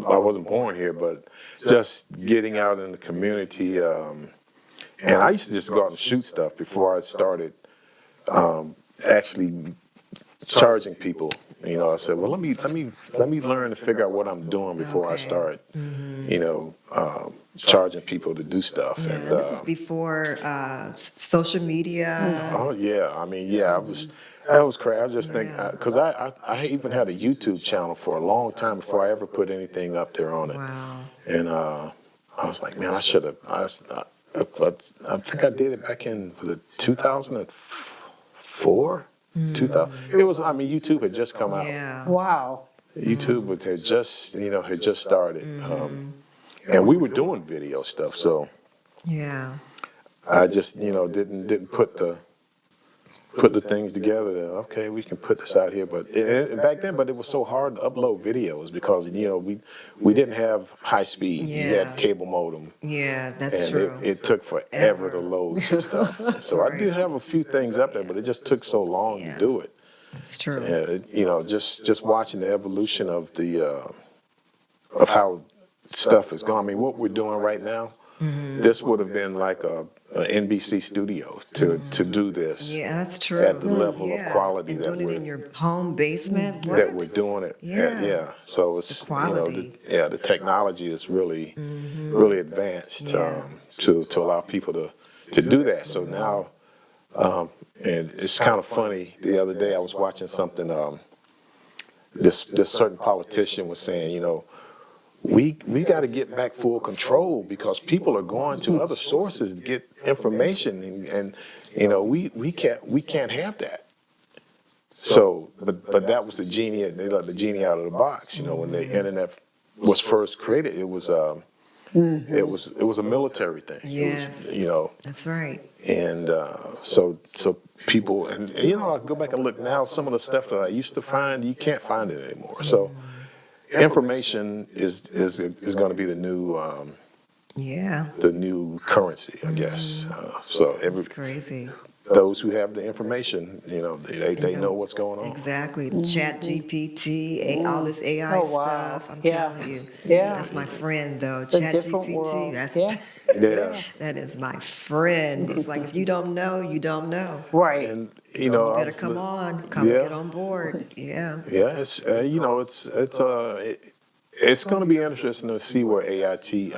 I wasn't born here, but just getting out in the community. And I used to just go out and shoot stuff before I started actually charging people. You know, I said, well, let me learn to figure out what I'm doing before I
Okay.
start. You know, charging people to do stuff.
Yeah,
And
this is before social media.
oh yeah, I mean yeah, I was crazy. I was just thinking because I even had a YouTube channel for a long time before I ever put anything up there on it.
Wow.
And I was like, man, I should have. I think I did it back in was it 2004, 2000. It was. I mean, YouTube had just come out.
Yeah.
Wow.
YouTube had just started, and we were doing video stuff. So
Yeah.
I just didn't put the things together that okay, we can put this out here. But back then, it was so hard to upload videos because we didn't have high speed. You
Yeah.
had cable modem,
Yeah, that's
and
true.
it took forever to load some stuff. So I did have a few things up there, but it just took so long
Yeah.
to do it.
That's true.
Just watching the evolution of the of how stuff is going. I mean, what we're doing right now, this would have been like a NBC studio to do this
Yeah, that's true.
at the level of quality
and
that
doing it in
we're
your home basement. What?
that we're doing it.
Yeah.
Yeah. So it's
The quality.
the technology is really really advanced
Yeah.
to allow people to do that. So now. And it's kind of funny. The other day I was watching something. This certain politician was saying, we got to get back full control because people are going to other sources to get information, and we can't have that. So, but that was the genie. They let the genie out of the box. When the internet was first created, it was a military thing.
Yes.
It was,
That's right.
and so people, and I go back and look now, some of the stuff that I used to find, you can't find it anymore. So information is going to be the new
Yeah.
currency, I guess. So
It's crazy.
those who have the information, they know what's going on.
Exactly. Chat GPT, all this AI
Oh, wow.
stuff. I'm
Yeah.
telling you.
Yeah.
That's my friend, though.
It's a
Chat
different
GPT.
world.
That's
Yeah.
Yeah,
that is my friend. It's like if you don't know, you don't know.
Right.
and
You better come on. Come
Yeah.
get on board. Yeah.
Yeah, it's it's going to be interesting to see where AIT.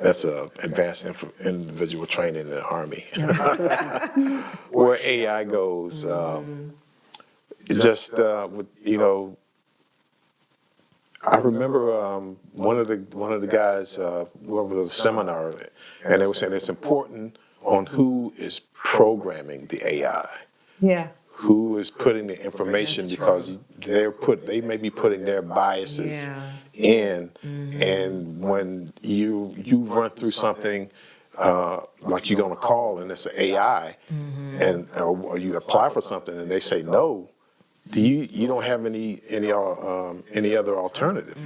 That's advanced individual training in the Army. Where AI goes, I remember one of the guys was a seminar, and they were saying it's important on who is programming the AI.
Yeah.
Who is putting the information
That's
because they may be putting their biases
Yeah.
in, and when you run through something like you're gonna call and it's an AI, and or you apply for something and they say no, you don't have any other alternative,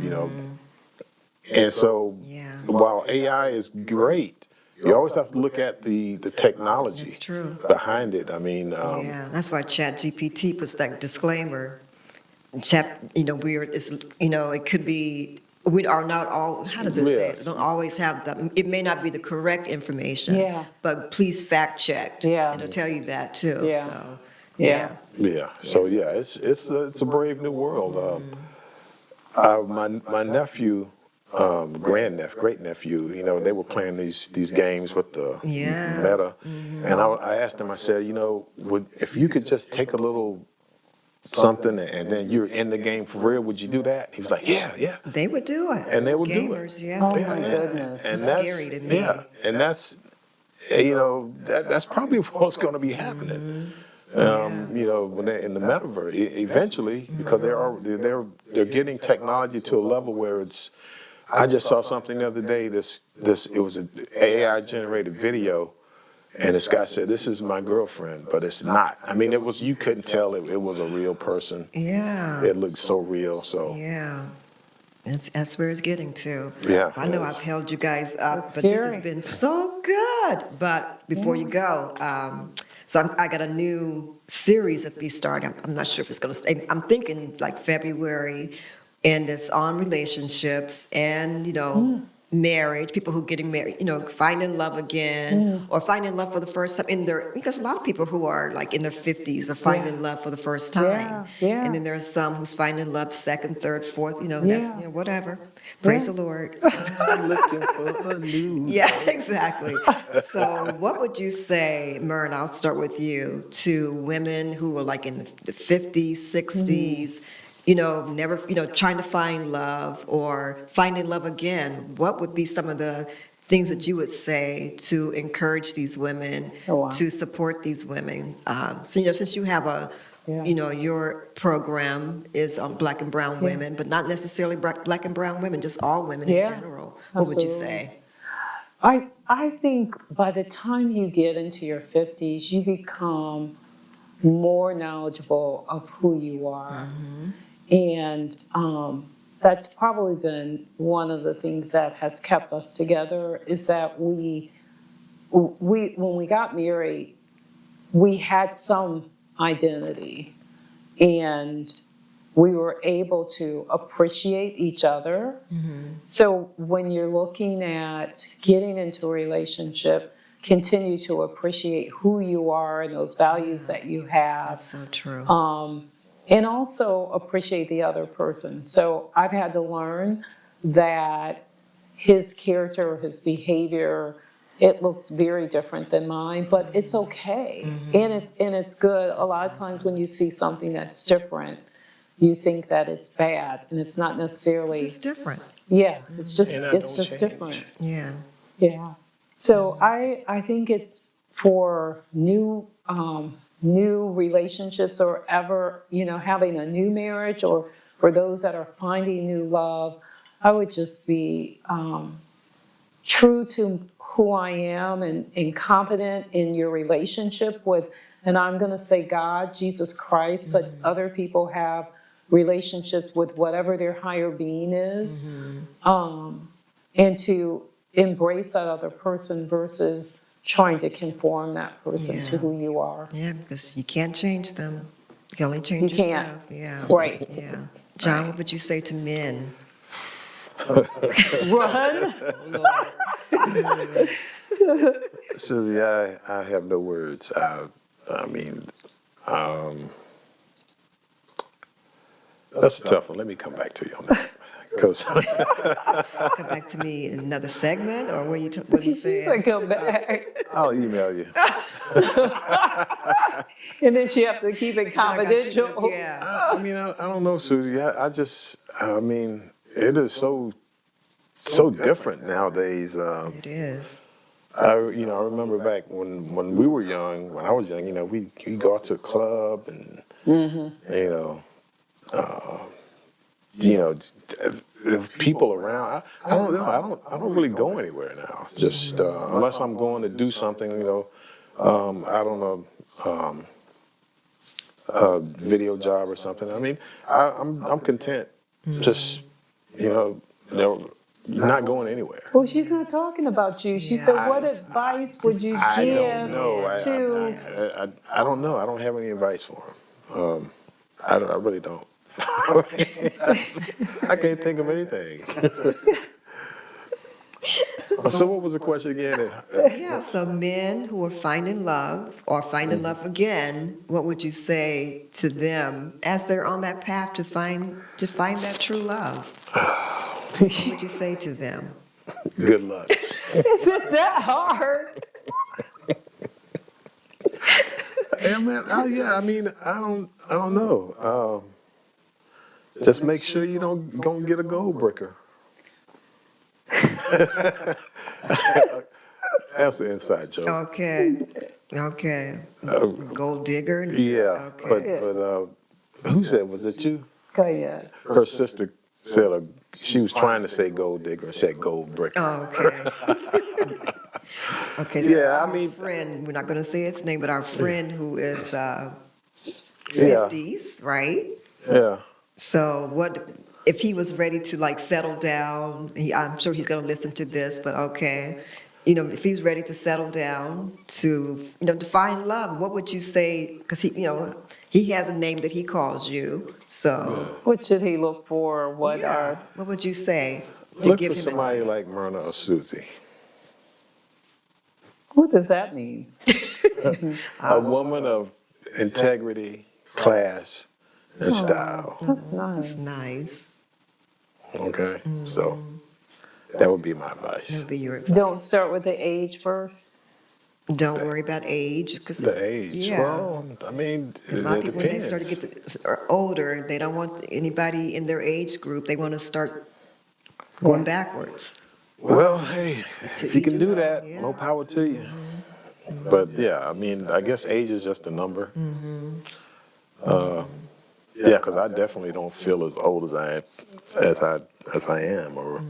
and so
Yeah.
while AI is great. You always have to look at the technology
It's true.
behind it. I mean,
Yeah. That's why Chat GPT puts that disclaimer. Chat, it could be. We are not all. How does it say?
Yes.
It don't always have the. It may not be the correct information.
Yeah.
But please fact check.
Yeah.
It'll tell you that too.
Yeah.
So.
Yeah.
yeah. So yeah, it's a brave new world. My nephew, great nephew, they were playing these games with the
Yeah.
Meta, and I asked him. I said, if you could just take a little something and then you're in the game for real, would you do that? He was like, yeah.
They would do it.
And they would do it.
Gamers, yes.
Oh,
they
my
would.
goodness.
And
It's
that's
scary to me.
Yeah, and that's that's probably what's going to be happening. You know, when they're in the metaverse, eventually, because they're getting technology to a level where it's. I just saw something the other day. It was an AI generated video, and this guy said, "This is my girlfriend," but it's not. I mean, you couldn't tell it was a real person.
Yeah.
It looked so real. So
Yeah. That's where it's getting to.
yeah,
I know
yes.
I've held you guys up,
That's
but this has
scary.
been so good. But before you go, I got a new series that we start. I'm not sure if it's going to stay. I'm thinking like February, and it's on relationships and, marriage, people who getting married, finding love again or finding love for the first time because a lot of people who are like in their 50s are finding
Yeah.
love for the first time.
Yeah, yeah.
And then there's some who's finding love second, third, fourth, that's,
Yeah.
whatever. Praise
Yeah.
the Lord.
I'm looking for a new.
Yeah, exactly. So what would you say, Myrna, I'll start with you, to women who are like in the 50s, 60s, never, trying to find love or finding love again? What would be some of the things that you would say to encourage these women,
Oh, wow.
to support these women? So, since you have
Yeah.
your program is on Black and brown
Yeah.
women, but not necessarily Black and brown women, just all women in
Yeah,
general. What would you
absolutely.
say?
I think by the time you get into your 50s, you become more knowledgeable of who you are. And that's probably been one of the things that has kept us together is that we when we got married, we had some identity and we were able to appreciate each other. So when you're looking at getting into a relationship, continue to appreciate who you are and those values that you have.
That's so true.
And also appreciate the other person. So I've had to learn that his character, his behavior, it looks very different than mine, but it's okay. And it's good. A lot of times when you see something that's different, you think that it's bad, and it's not necessarily.
It's just different.
Yeah, it's just
And that
it's
don't
just
change.
different.
Yeah.
Yeah. So I think it's for new relationships or ever, having a new marriage or for those that are finding new love, I would just be true to who I am and confident in your relationship with, and I'm going to say God, Jesus Christ, but other people have relationships with whatever their higher being is, and to embrace that other person versus trying to conform that person to
Yeah.
who you are.
Yeah, because you can't change them. You can only change
You can't.
yourself. Yeah.
Right.
Yeah. John, what would you say to men?
Run.
Susie, I have no words. I mean, that's a tough one. Let me come back to you on that. Because
Come back to me in another segment, or what you
She's
saying?
like, come back.
I'll email you.
And then she have to keep it
Then I got you.
confidential.
Yeah.
I mean, I don't know, Susie. I mean, it is so different nowadays.
It is.
I remember back when we were young, when I was young, we go out to a club and, if people around, I don't know. I don't really go anywhere now. Just unless I'm going to do something, out on a video job or something. I mean, I'm content. Just not going anywhere.
Well, she's not talking about you. She said, what advice would you
I
give
don't know.
to...
I don't know. I don't have any advice for him. I really don't. I can't think of anything. So what was the question again?
Yeah, so men who are finding love or finding love again, what would you say to them as they're on that path to find that true love? What would you say to them?
Good luck.
Isn't that hard?
Yeah, man. I mean, I don't know. Just make sure you don't get a gold bricker. That's an inside joke.
Okay. Okay. Gold digger?
Yeah,
Okay.
but who said, was it you?
Go ahead.
Her sister said she was trying to say gold digger and said gold bricker.
Okay. Okay, so
Yeah, I
our
mean-
friend, we're not going to say his name, but our friend who is
Yeah.
50s, right?
Yeah.
So what, if he was ready to like settle down, I'm sure he's going to listen to this, but okay. You know, if he's ready to settle down to find love, what would you say? Because he has a name that he calls you. So
What should he look for? What
yeah,
are
what would you say to
Look
give
for
him
somebody
advice?
like Myrna or Susie.
what does that mean?
A woman of integrity, class, and style.
That's nice.
That's nice.
Okay? So that would be my advice.
That would be your advice.
Don't start with the age first.
Don't worry about age, because
The age.
Yeah.
Well, I mean,
Because a lot of
it
people, when they start to
depends.
get older, they don't want anybody in their age group. They want to start going backwards.
Well, hey,
To
if you
each
can
his
do
own,
that,
yeah.
more power to you. But yeah, I mean, I guess age is just a number. Yeah, because I definitely don't feel as old as I am, or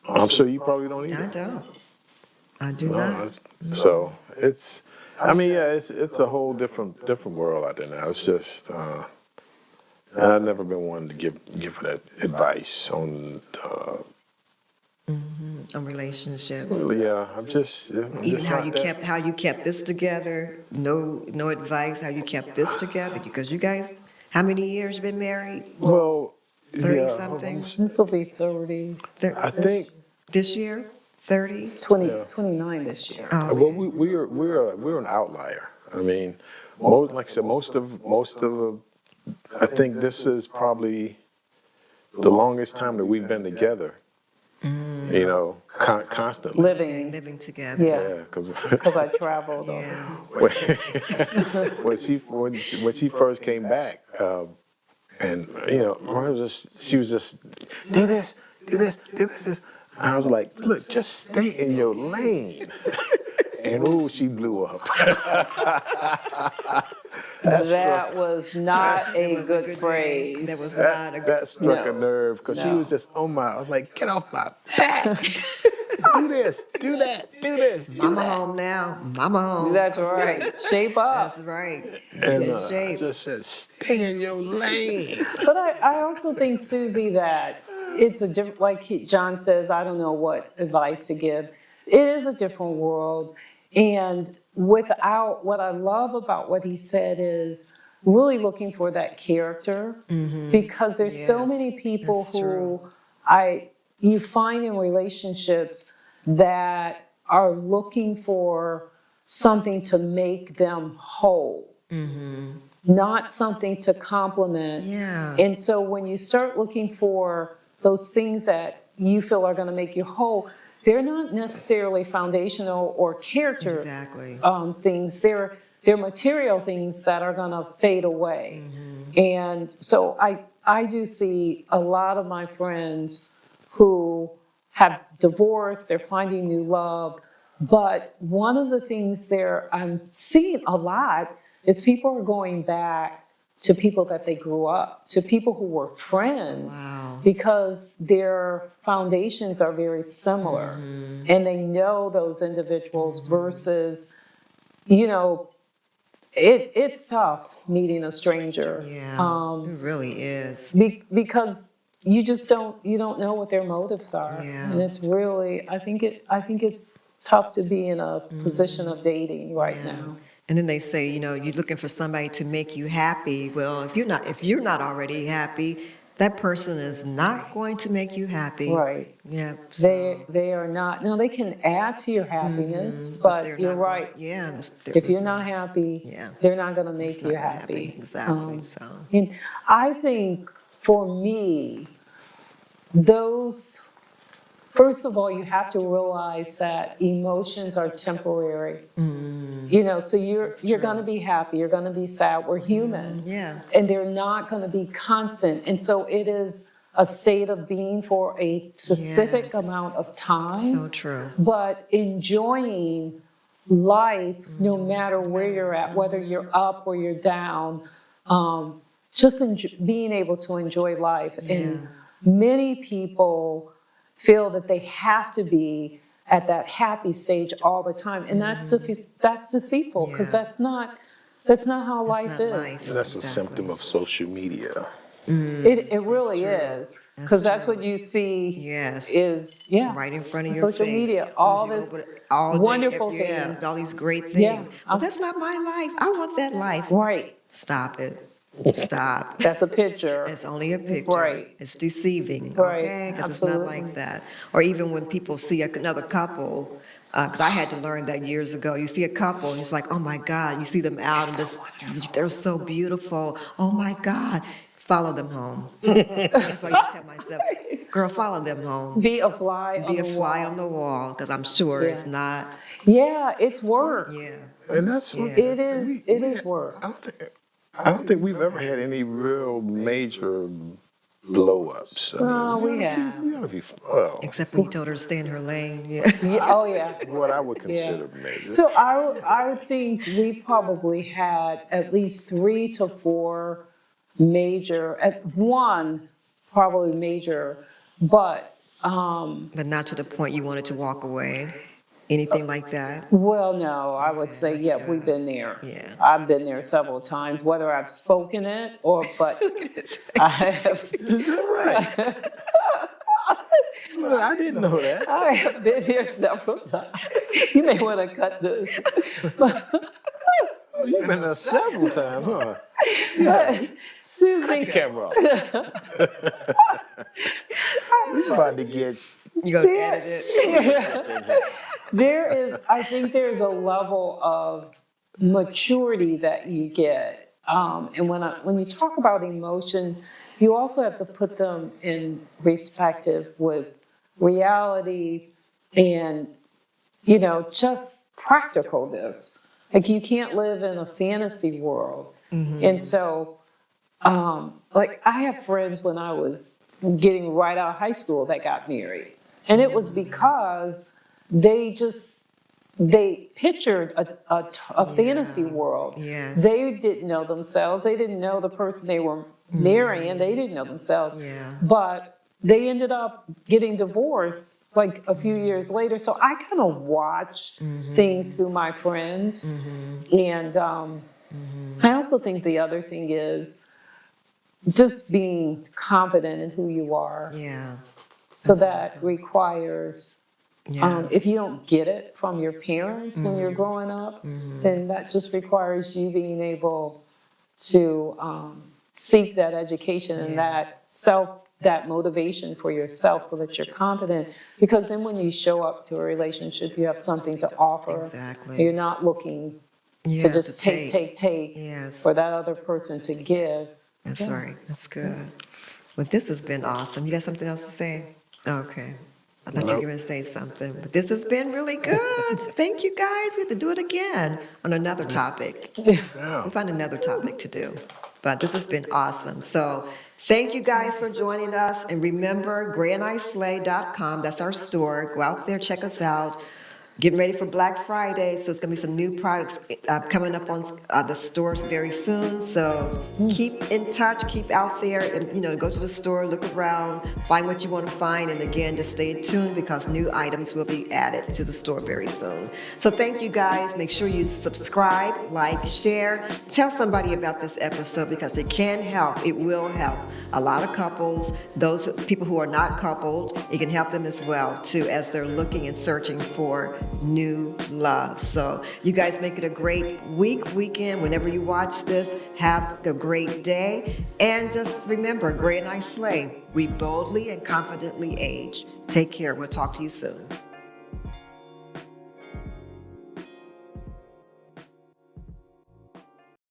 I'm sure you probably don't
I
either.
don't. I do
No,
not.
so it's, I mean, yeah, it's a whole different world out there now. It's just, I've never been one to give that advice on.
On relationships.
Yeah, I'm just
Even how
not
you
that-
kept this together. No advice how you kept this together, because you guys, how many years you been married?
Well,
30
yeah,
something?
This will be 30,
I think.
This year? 30?
20,
Yeah.
29 this year.
Oh,
Well, we're an outlier. I mean, like I said, most of I think this is probably the longest time that we've been together. You know, constantly.
Living,
living together.
yeah,
Yeah, because
because I traveled all the
Yeah.
time.
when she first came back, and Mara she was just do this. I was like, look, just stay in your lane. And ooh, she blew up.
That was not
It
a
was
good
day.
phrase.
That was not a good.
That struck a
No.
nerve because she
No.
was just on my. I was like, get off my back. Do this, do that, do this, do
Mama
that.
home now. Mama home.
That's right. Shape up.
That's right.
And
In
I
shape.
just said, stay in your lane.
But I also think, Susie, that it's a different, like John says, I don't know what advice to give. It is a different world. And what I love about what he said is really looking for that character, because there's so
Yes,
many people
that's true.
you find in relationships that are looking for something to make them whole, not something to complement.
Yeah.
And so when you start looking for those things that you feel are going to make you whole, they're not necessarily foundational or character
Exactly.
things. They're material things that are going to fade away. And so I do see a lot of my friends who have divorced, they're finding new love. But one of the things I'm seeing a lot is people are going back to people that they grew up, to people who were friends,
Wow.
because their foundations are very similar. And they know those individuals versus, it's tough meeting a stranger.
Yeah. It really is.
Because you don't know what their motives are.
Yeah.
And it's really, I think it's tough to be in a position of dating right
Yeah.
now.
And then they say, you're looking for somebody to make you happy. Well, if you're not already happy, that person is not going to make you happy.
Right.
Yeah.
They are not, no, they can add to your happiness, but
they're
you're
not going-
right.
Yeah.
If you're not happy,
Yeah.
they're not going to
it's
make
not
you
gonna
happy.
happen. Exactly. So.
And I think for me, first of all, you have to realize that emotions are temporary. So you're going to be happy, you're going to be sad. We're human.
Yeah.
And they're not going to be constant. And so it is a state of being for a specific
Yes.
amount of time.
So true.
But enjoying life, no matter where you're at, whether you're up or you're down, just being able to enjoy life. And many people feel that they have to be at that happy stage all the time, and that's deceitful, because
Yeah.
that's not how
That's
life
not
is.
life.
And that's a
Exactly.
symptom of social media.
It really
true.
is,
That's
because that's
true.
what you see.
Yes.
Is
Right in front of
on
your
social
face.
media,
As soon as
all
you
this
open it, all day,
wonderful
yeah,
things.
all these great
Yeah,
things. Well, that's not my life. I want that life.
Right.
Stop it. Stop.
That's a picture.
It's only a picture.
Right.
It's deceiving,
Right,
okay? Because it's not
absolutely.
like that. Or even when people see another couple, because I had to learn that years ago. You see a couple, and it's like, oh my God. You see them out, and they're so beautiful. Oh my God. Follow them home. That's why I used to tell myself, girl, follow them home.
Be a fly on
Be a
the
fly
wall.
on the wall, because I'm sure it's
Yeah.
not.
Yeah, it's work.
Yeah.
And that's
Yeah.
It is work.
I don't think we've ever had any real major blow ups.
Oh, we have.
We gotta be, well,
Except when you told her to stay in her lane. Yeah.
Yeah, oh yeah.
what I would consider major.
So I think we probably had at least 3 to 4 major, at one probably major, but
But not to the point you wanted to walk away. Anything like that?
well, no, I would
Okay,
say,
that's
yeah,
good.
we've been there.
Yeah.
I've been there several times, whether I've spoken it or, but I have,
Well, I didn't know that.
I have been there several times. You may want to cut this.
You've been there several times, huh?
Susie,
Camera off. We're about to get.
You gonna edit it?
I think there's a level of maturity that you get. And when you talk about emotions, you also have to put them in perspective with reality and, just practicalness. Like, you can't live in a fantasy world. And so, like, I have friends when I was getting right out of high school that got married. And it was because they pictured a fantasy world.
Yes.
They didn't know themselves. They didn't know the person they were marrying. They didn't know themselves.
Yeah.
But they ended up getting divorced like a few years later. So I kind of watch things through my friends. And I also think the other thing is just being confident in who you are.
Yeah.
So that requires,
Yeah.
if you don't get it from your parents when you're growing up, then that just requires you being able to seek that education and that motivation for yourself so that you're confident. Because then when you show up to a relationship, you have something to offer.
Exactly.
You're not looking
Yeah,
to just take
Yes.
for that other person to give.
That's right. That's good. Well, this has been awesome. You got something else to say? Okay. I thought you were going to say something, but this has been really good. Thank you, guys. We have to do it again on another topic.
Yeah.
We'll find another topic to do. But this has been awesome. So thank you guys for joining us. And remember, GrayAndISlay.com. That's our store. Go out there, check us out. Getting ready for Black Friday, so it's going to be some new products coming up on the stores very soon. So keep in touch, keep out there, and go to the store, look around, find what you want to find, and again, just stay tuned because new items will be added to the store very soon. So thank you guys. Make sure you subscribe, like, share, tell somebody about this episode because it can help. It will help a lot of couples, those people who are not coupled. It can help them as well too as they're looking and searching for new love. So you guys make it a great weekend. Whenever you watch this, have a great day. And just remember, Gray and I Slay, we boldly and confidently age. Take care. We'll talk to you soon.